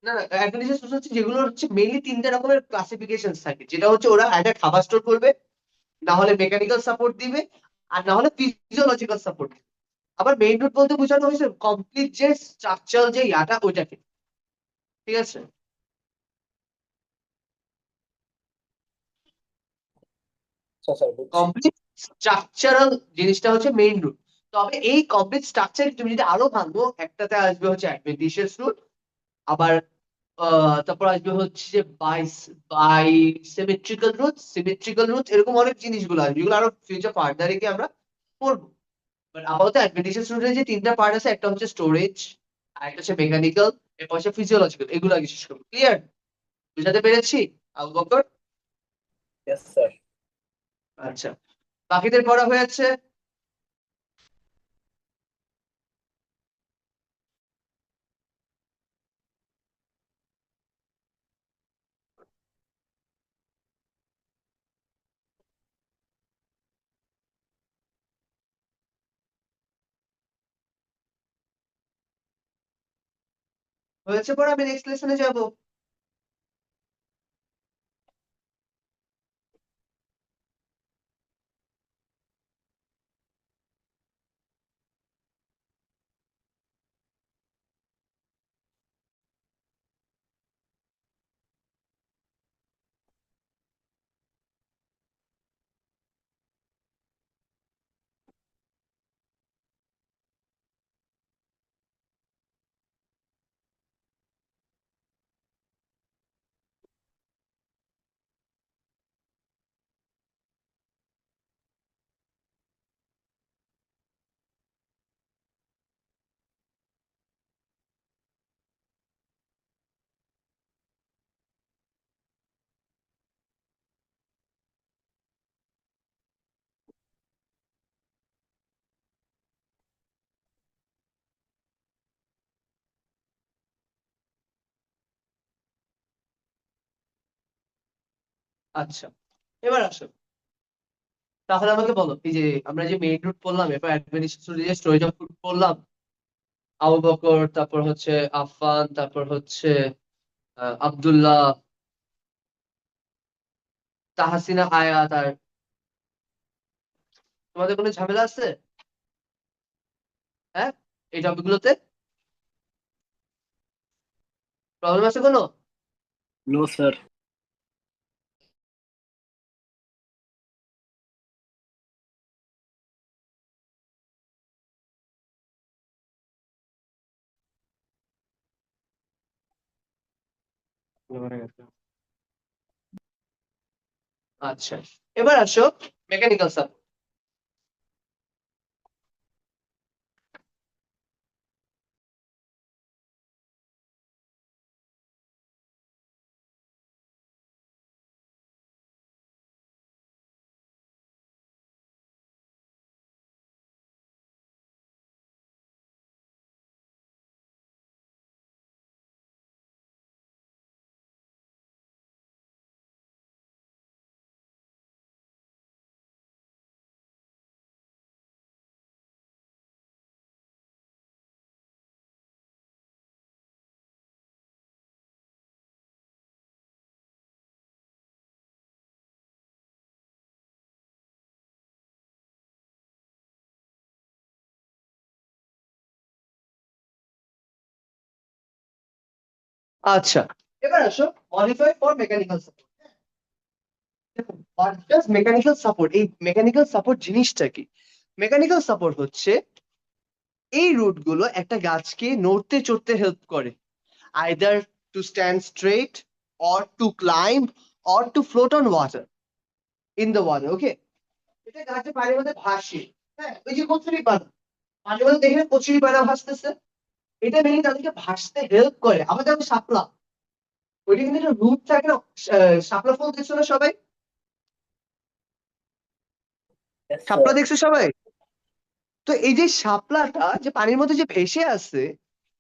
S1: না না, অ্যাডভেন্টিশিয়াস রুট হচ্ছে যেগুলো হচ্ছে মেইনলি তিনটা রকমের ক্লাসিফিকেশন থাকে, যেটা হচ্ছে ওরা একটা খাবার স্টোর করবে, না হলে মেকানিক্যাল সাপোর্ট দিবে, আর না হলে ফিজিওলজিক্যাল সাপোর্ট দিবে। আবার মেইন রুট বলতে বোঝানো হয়েছে কমপ্লিট যে স্ট্রাকচারাল যে ইয়াটা ওইটাকে। ঠিক আছে।
S2: আচ্ছা স্যার, বুঝছি।
S1: কমপ্লিট স্ট্রাকচারাল জিনিসটা হচ্ছে মেইন রুট। তবে এই কমপ্লিট স্ট্রাকচার তুমি যদি আরো ভাঙো, একটাতে আসবে হচ্ছে অ্যাডভেন্টিশিয়াস রুট, আবার তারপর আসবে হচ্ছে যে bisymmetrical root, symmetrical root, এরকম অনেক জিনিসগুলো আসবে, যেগুলো আরো ফিউচার ফার্দারে গিয়ে আমরা পড়বো। বাট আপাতত অ্যাডভেন্টিশিয়াস রুটের যে তিনটা পার্ট আছে, একটা হচ্ছে স্টোরেজ, আর একটা হচ্ছে মেকানিক্যাল, এরপর হচ্ছে ফিজিওলজিক্যাল, এগুলো আগে শেষ করবো। ক্লিয়ার? বুঝাতে পেরেছি আবু বকর?
S2: Yes sir.
S1: আচ্ছা, বাকিদের পড়া হয়েছে? হয়েছে পড়া? আমি নেক্সট লেসনে যাবো। আচ্ছা, এবার আসো, তাহলে আমাকে বলো, এই যে আমরা যে মেইন রুট পড়লাম, এরপর অ্যাডমিনিস্ট্রেশন যে স্টোরেজ অফ ফুড পড়লাম, আবু বকর, তারপর হচ্ছে আফফান, তারপর হচ্ছে আব্দুল্লাহ, তাহসিনা, আয়াত, আর তোমাদের কোনো ঝামেলা আছে? হ্যাঁ, এই টপিকগুলোতে প্রবলেম আছে কোনো?
S2: No sir.
S1: আচ্ছা, এবার আসো মেকানিক্যাল আচ্ছা, এবার আসো modify for mechanical support. What does mechanical support, এই মেকানিক্যাল সাপোর্ট জিনিসটা কি? মেকানিক্যাল সাপোর্ট হচ্ছে এই রুট গুলো একটা গাছকে নড়তে চড়তে হেল্প করে, either to stand straight or to climb or to float on water, in the water. Okay, এটা গাছে পানির মধ্যে ভাসে। হ্যাঁ, ওই যে কচুরি পানা, পানির মধ্যে দেখে কচুরি পানা ভাসতেছে, এটা মেনলি তাদেরকে ভাসতে হেল্প করে। আবার যেমন শাপলা, ওইটা কিন্তু একটা রুট থাকে না, শাপলা ফুল দেখছো না সবাই?
S2: Yes,
S1: শাপলা
S2: sir.
S1: দেখছো সবাই? তো এই যে শাপলাটা যে পানির মধ্যে যে ভেসে আছে,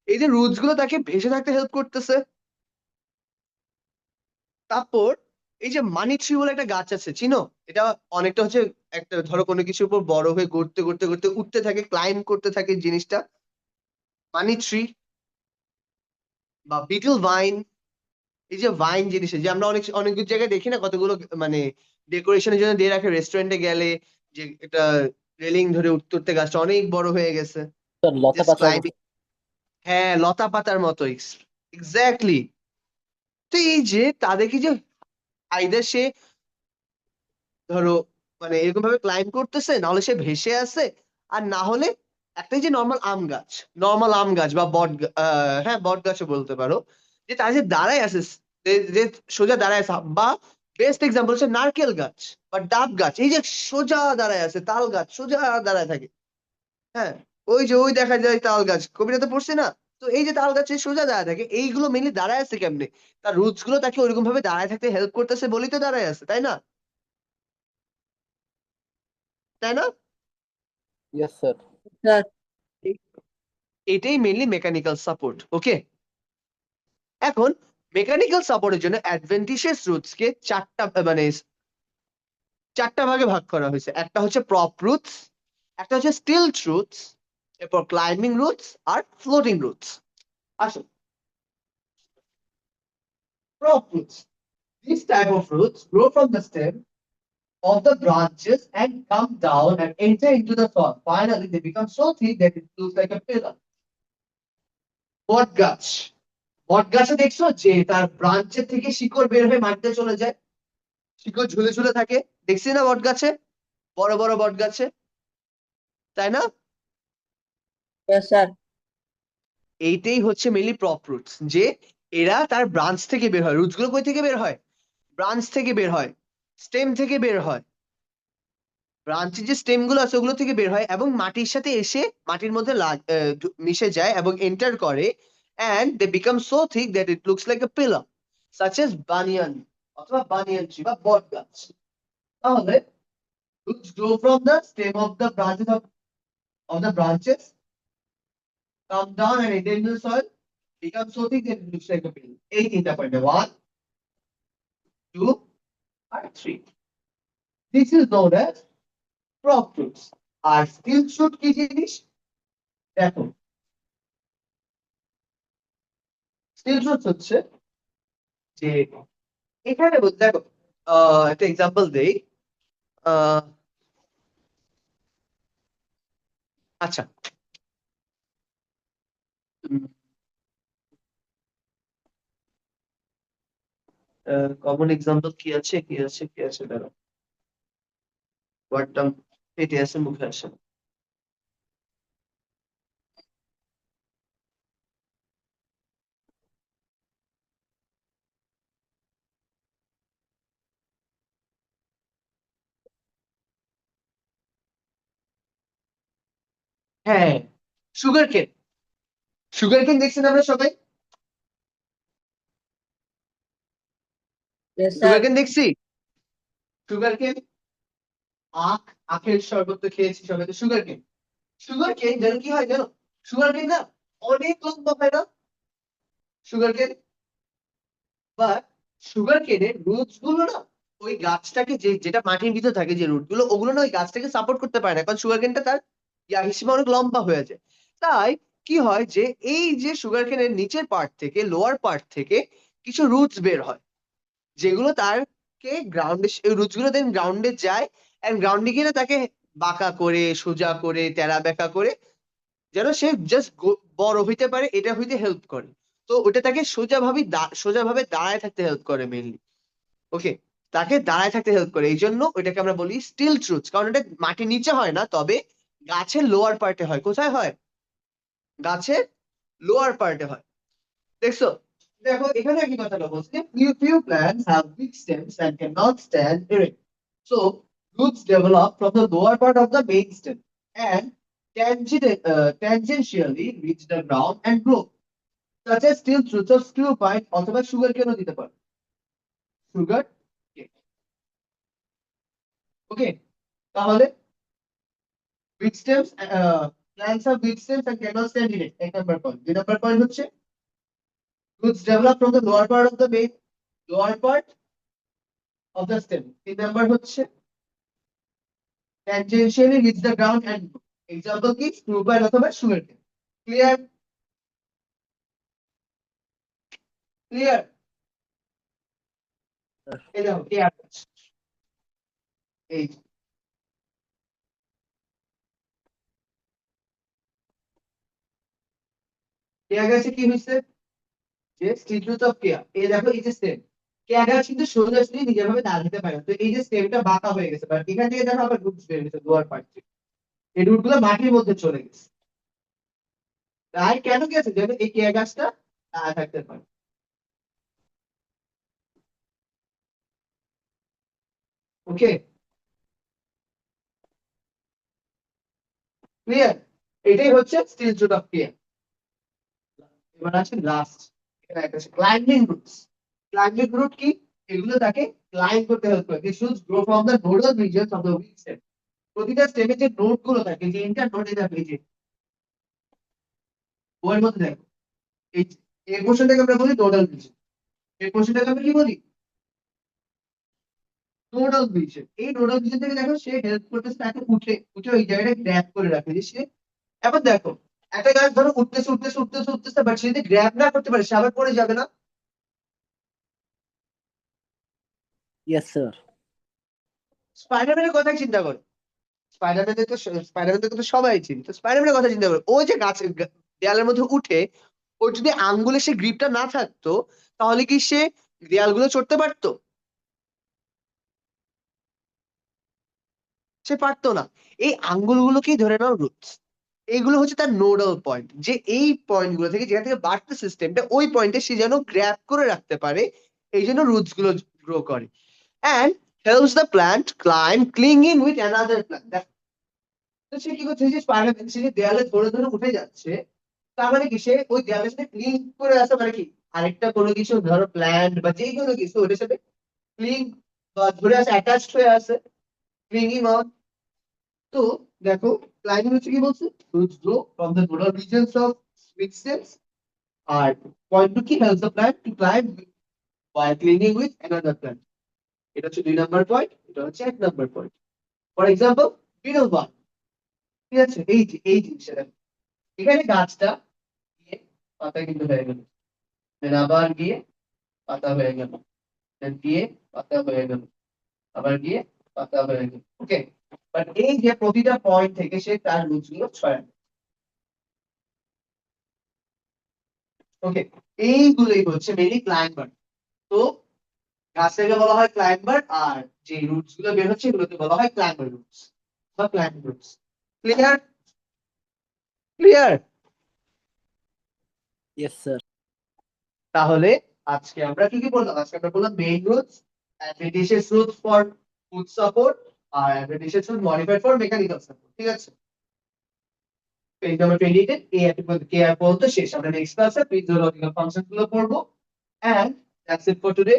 S1: এই যে রুটস গুলো তাকে ভেসে থাকতে হেল্প করতেছে। তারপর এই যে মানি ট্রি বলে একটা গাছ আছে, চিনো? এটা অনেকটা হচ্ছে একটা, ধরো কোনো কিছুর উপর বড় হয়ে গড়তে গড়তে গড়তে উঠতে থাকে, ক্লাইম্ব করতে থাকে জিনিসটা, মানি ট্রি বা বিটল ভাইন। এই যে ভাইন জিনিস, যে আমরা অনেক অনেক জায়গায় দেখি না, কতগুলো মানে ডেকোরেশনের জন্য দিয়ে রাখে, রেস্টুরেন্টে গেলে যে একটা রেলিং ধরে উঠতে উঠতে গাছটা অনেক বড় হয়ে গেছে,
S2: Sir, লতা
S1: জাস্ট
S2: পাতার মতো।
S1: ক্লাইম্বিং। হ্যাঁ, লতা পাতার মতো, এক্স্যাক্টলি। তো এই যে তাদেরকে যে আইদার সে ধরো মানে এরকম ভাবে ক্লাইম্ব করতেছে, না হলে সে ভেসে আছে, আর না হলে একটাই যে নর্মাল আম গাছ বা হ্যাঁ বট গাছও বলতে পারো, যে তারা যে দাঁড়ায় আছে, যে সোজা দাঁড়ায় আছে, বা বেস্ট এক্সাম্পল হচ্ছে নারকেল গাছ বা ডাব গাছ, এই যে সোজা দাঁড়ায় আছে, তাল গাছ সোজা দাঁড়ায় থাকে। হ্যাঁ, ওই যে ওই দেখা যায় তাল গাছ, কবিতা তো পড়ছে না? তো এই যে তাল গাছে সোজা দাঁড়ায় থাকে, এইগুলো মেনলি দাঁড়ায় আছে কেমনে? তার রুটস গুলো তাকে ওইরকম ভাবে দাঁড়ায় থাকতে হেল্প করতেছে বলেই তো দাঁড়ায় আছে, তাই না? তাই না?
S2: Yes, sir.
S3: স্যার
S1: এই- এটাই মেনলি মেকানিক্যাল সাপোর্ট। ওকে, এখন মেকানিক্যাল সাপোর্টের জন্য অ্যাডভেন্টিশিয়াস রুটস কে মানে চারটা ভাগে ভাগ করা হয়েছে। একটা হচ্ছে প্রপ রুটস, একটা হচ্ছে স্টিলথ রুটস, এরপর ক্লাইম্বিং রুটস আর ফ্লোটিং রুটস। আসো, prop roots, this type of roots grow from the stem of the branches and come down and enter into the soil. Finally, they become so thick that it looks like a pillar. বট গাছ, বট গাছে দেখছো যে তার ব্রাঞ্চের থেকে শিকড় বের হয়ে মাটিতে চলে যায়, শিকড় ঝুলে ঝুলে থাকে, দেখছি না বট গাছে, বড় বড় বট গাছে, তাই না?
S3: স্যার
S1: এইটাই হচ্ছে মেনলি প্রপ রুটস, যে এরা তার ব্রাঞ্চ থেকে বের হয়। রুটস গুলো কই থেকে বের হয়? ব্রাঞ্চ থেকে বের হয়, স্টেম থেকে বের হয়। ব্রাঞ্চের যে স্টেম গুলো আছে ওগুলো থেকে বের হয় এবং মাটির সাথে এসে মাটির মধ্যে মিশে যায় এবং এন্টার করে, and they become so thick that it looks like a pillar, such as banyan অথবা banyan tree বা বট গাছ। তাহলে roots grow from the stem of the branches, come down and enter into the soil, become so thick that it looks like a pillar। এই তিনটা পয়েন্ট, 1, 2 আর 3। This is known as crop roots। আর still shoot কি জিনিস দেখো, স্টিল রুটস হচ্ছে যে এখানে দেখো, একটা এক্সাম্পল দেই। আহ, আচ্ছা, কমন এক্সাম্পল কি আছে দাঁড়ো, ওয়ার্ডটা পেটে আছে, মুখে আসে না। হ্যাঁ, সুগার কেন, সুগার কেন দেখছেন আমরা সবাই?
S3: স্যার
S1: সুগার কেন দেখছি, সুগার কেন, আখের শরবত তো খেয়েছি সবাই, তো সুগার কেন, সুগার কেন যেন কি হয় জানো? সুগার কেন না অনেক লম্বা হয় না সুগার কেন, বাট সুগার কেনের রুটস গুলো না ওই গাছটাকে, যেটা মাটির ভিতরে থাকে যে রুট গুলো, ওগুলো না ওই গাছটাকে সাপোর্ট করতে পারে না, কারণ সুগার কেনটা তার হিসেবে অনেক লম্বা হয়ে যায়। তাই কি হয় যে এই যে সুগার কেনের নিচের পার্ট থেকে, লোয়ার পার্ট থেকে কিছু রুটস বের হয়, যেগুলো তারকে গ্রাউন্ডে, ওই রুটস গুলো দেন গ্রাউন্ডে যায়, এন্ড গ্রাউন্ডে গিয়ে না তাকে বাঁকা করে, সোজা করে, তেরা বেঁকা করে, যেন সে জাস্ট বড় হইতে পারে, এটা হইতে হেল্প করে। তো ওটা তাকে সোজাভাবে দাঁড়ায় থাকতে হেল্প করে মেইনলি। ওকে, তাকে দাঁড়ায় থাকতে হেল্প করে, এই জন্য ওইটাকে আমরা বলি স্টিল ট্রুথ, কারণ এটা মাটির নিচে হয় না, তবে গাছের লোয়ার পার্টে হয়। কোথায় হয়? গাছের লোয়ার পার্টে হয়। দেখছো? দেখো এখানে একই কথাটা বলছে যে few plants have weak stems and cannot stand erect. So roots develop from the lower part of the main stem and tangentially reach the ground and grow. Such as steel roots of screw pine অথবা sugar cane দিতে পারে। সুগার, ওকে, তাহলে weak stems, plants have weak stems and cannot stand erect, এক নাম্বার পয়েন্ট। দুই নাম্বার পয়েন্ট হচ্ছে roots develop from the lower part of the main lower part of the stem. তিন নাম্বার হচ্ছে tangentially reach the ground and grow. Example কি? screw pine অথবা sugar cane. Clear? Clear? এই দেখো clear এই কেয়া গাছে কি হয়েছে? যে স্টিল রুট অফ কেয়া, এই দেখো এই যে স্টেম, কেয়া গাছ কিন্তু সোজাসুজি নিজের ভাবে দাঁড়াতে পারে না। তো এই যে স্টেমটা বাঁকা হয়ে গেছে, বাট এখান থেকে দেখো আবার রুটস বের হয়েছে লোয়ার পার্ট থেকে, এই রুট গুলো মাটির মধ্যে চলে গেছে। তাই কেন গেছে? যেন এই কেয়া গাছটা দাঁড়ায় থাকতে পারে। ওকে, ক্লিয়ার? এটাই হচ্ছে স্টিল রুট অফ কেয়া। এবার আছে লাস্ট, এখানে একটা আছে ক্লাইম্বিং রুটস। ক্লাইম্বিং রুট কি? এগুলো তাকে ক্লাইম্ব করতে হেল্প করে। This should grow from the nodal regions of the weak stem. প্রতিটা স্টেমে যে নোড গুলো থাকে, যে ইন্টার নোড, এই দেখো এই যে বইয়ের মধ্যে দেখো, এই এই পোর্শনটাকে আমরা বলি নোডাল রিজিয়ন, এই পোর্শনটাকে আমরা কি বলি? Nodal region. এই নোডাল রিজিয়ন থেকে দেখো সে হেল্প করতেছে তাকে উঠে উঠে ওই জায়গাটা গ্র্যাব করে রাখে যে সে। এখন দেখো একটা গাছ ধরো উঠতেছে, বাট সে যদি গ্র্যাব না করতে পারে সে আবার পড়ে যাবে না?
S2: Yes sir.
S1: স্পাইডারম্যানের কথা চিন্তা করো, স্পাইডারম্যান তো সবাই চিনি, তো স্পাইডারম্যানের কথা চিন্তা করো, ও যে গাছের দেয়ালের মধ্যে উঠে, ওর যদি আঙ্গুলে সে গ্রিপটা না থাকতো তাহলে কি সে দেয়ালগুলো চড়তে পারতো? সে পারতো না। এই আঙ্গুলগুলোকেই ধরে নাও রুটস। এইগুলো হচ্ছে তার নোডাল পয়েন্ট, যে এই পয়েন্ট গুলো থেকে যেখান থেকে বাড়তে সিস্টেমটা, ওই পয়েন্টে সে যেন গ্র্যাব করে রাখতে পারে, এই জন্য রুটস গুলো গ্রো করে। and helps the plant climb clinging with another plant. তো সে কি করছে? যে স্পাইডারম্যান সে যে দেয়ালে ধরে ধরে উঠে যাচ্ছে, তার মানে কি সে ওই দেয়ালের সাথে ক্লিং করে আসে, মানে কি আরেকটা কোনো কিছু ধরো প্ল্যান্ট বা যে কোনো কিছু ওটার সাথে ক্লিং বা ধরে আসে, অ্যাটাচড হয়ে আছে, ক্লিঙ্গিং অন। তো দেখো ক্লাইম্বিং হচ্ছে কি বলছে? Roots grow from the nodal regions of weak stems, আর পয়েন্ট টু কি helps the plant to climb by clinging with another plant. এটা হচ্ছে 2 নাম্বার পয়েন্ট, এটা হচ্ছে 1 number point. For example betel বার্ম, ঠিক আছে? এই জিনিসটা দেখো, এখানে গাছটা গিয়ে পাতা কিন্তু হয়ে গেল, then আবার গিয়ে পাতা হয়ে গেল, then গিয়ে পাতা হয়ে গেল, আবার গিয়ে পাতা হয়ে গেল। ওকে, বাট এই যে প্রতিটা পয়েন্ট থেকে সে তার রুটস গুলো ছড়ায়। ওকে, এইগুলোই হচ্ছে মেনলি ক্লাইম্বার। তো গাছটাকে বলা হয় ক্লাইম্বার, আর যে রুটস গুলো বের হচ্ছে এগুলোকে বলা হয় ক্লাইম্বার রুটস বা climb roots. Clear? Clear?
S2: Yes sir.
S1: তাহলে আজকে আমরা কি কি বললাম? আজকে আমরা বললাম main roots, adventitious roots for food support, আর adventitious roots modified for mechanical support, ঠিক আছে? পেজ নাম্বার 28 এই কেয়ার পর্যন্ত শেষ। আমরা নেক্সট ক্লাসে ফিজিওলজিক্যাল ফাংশন গুলো পড়বো। And that's it for today.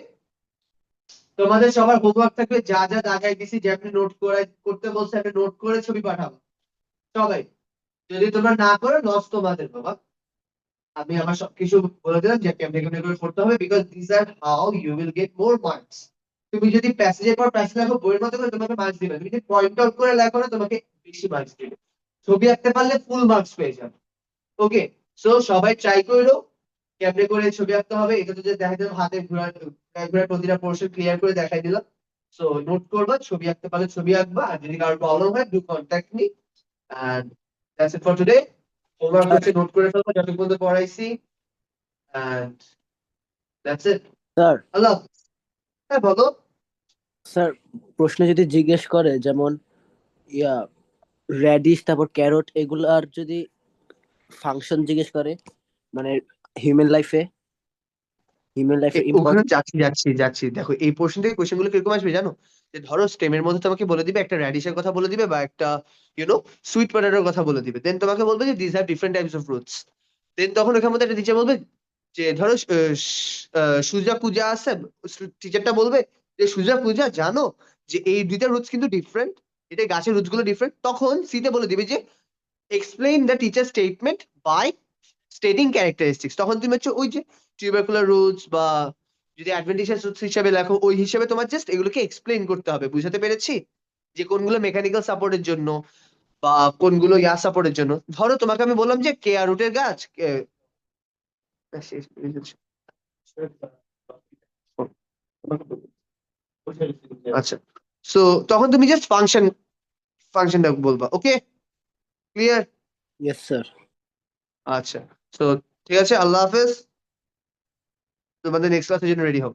S1: তোমাদের সবার হোমওয়ার্ক থাকবে, যা যা দাগাই দিছি, যে আপনি নোট করে করতে বলছে আপনি নোট করে ছবি পাঠাবো সবাই। যদি তোমরা না করো লস তোমাদের বাবা। আমি আমার সবকিছু বলে দিলাম যে কেমনে কেমনে করে করতে হবে, because this are how you will get more marks. তুমি যদি প্যাসেজের পর প্যাসেজ লেখো বইয়ের মতো করে, তোমাকে মার্কস দিবে। তুমি যদি পয়েন্ট আউট করে লেখো না, তোমাকে বেশি মার্কস দিবে। ছবি আঁকতে পারলে ফুল মার্কস পেয়ে যাবে। ওকে, সো সবাই ট্রাই করো কেমনে করে ছবি আঁকতে হবে। এটা তো যে দেখা দিলাম হাতে ঘোরা প্রতিটা পোর্শন ক্লিয়ার করে দেখাই দিলাম। সো নোট করবা, ছবি আঁকতে পারলে ছবি আঁকবা, আর যদি কারো প্রবলেম হয় do contact me. And that's it for today. Homework হচ্ছে নোট করে ফেলবো যতক্ষণ পর্যন্ত পড়াইছি। and that's it.
S2: স্যার
S1: আল্লাহ হাফেজ। হ্যাঁ বলো।
S2: স্যার প্রশ্ন যদি জিজ্ঞেস করে যেমন ইয়া রেডিশ তারপর ক্যারট এগুলার যদি ফাংশন জিজ্ঞেস করে মানে হিউম্যান লাইফে
S1: ওখানে
S2: ইম্পর্টেন্ট।
S1: যাচ্ছি দেখো এই পোর্শন থেকে কোশ্চেন গুলো কিরকম আসবে জানো, যে ধরো স্টেমের মধ্যে তোমাকে বলে দিবে একটা র্যাডিশের কথা বলে দিবে বা একটা সুইট পটেটোর কথা বলে দিবে, দেন তোমাকে বলবে যে this have different types of roots. Then তখন ওখানে মধ্যে একটা টিচার বলবে যে ধরো সুজা পূজা আছে, টিচারটা বলবে যে সুজা পূজা জানো যে এই দুইটা রুটস কিন্তু ডিফারেন্ট, এটা গাছের রুটস গুলো ডিফারেন্ট, তখন সিতে বলে দিবে যে explain the teacher statement by stating characteristics. তখন তুমি হচ্ছে ওই যে টিউবারকুলার রুটস বা যদি অ্যাডভেন্টিশিয়াস রুটস হিসেবে লেখো ওই হিসেবে তোমার জাস্ট এগুলোকে এক্সপ্লেইন করতে হবে। বুঝাতে পেরেছি? যে কোনগুলো মেকানিক্যাল সাপোর্টের জন্য বা কোনগুলো ইয়া সাপোর্টের জন্য। ধরো তোমাকে আমি বললাম যে কেয়া রুটের গাছ আচ্ছা, সো তখন তুমি জাস্ট ফাংশনটা বলবা। ওকে, ক্লিয়ার?
S2: Yes sir.
S1: আচ্ছা, সো ঠিক আছে, আল্লাহ হাফেজ। তোমাদের নেক্সট ক্লাসের জন্য রেডি হও।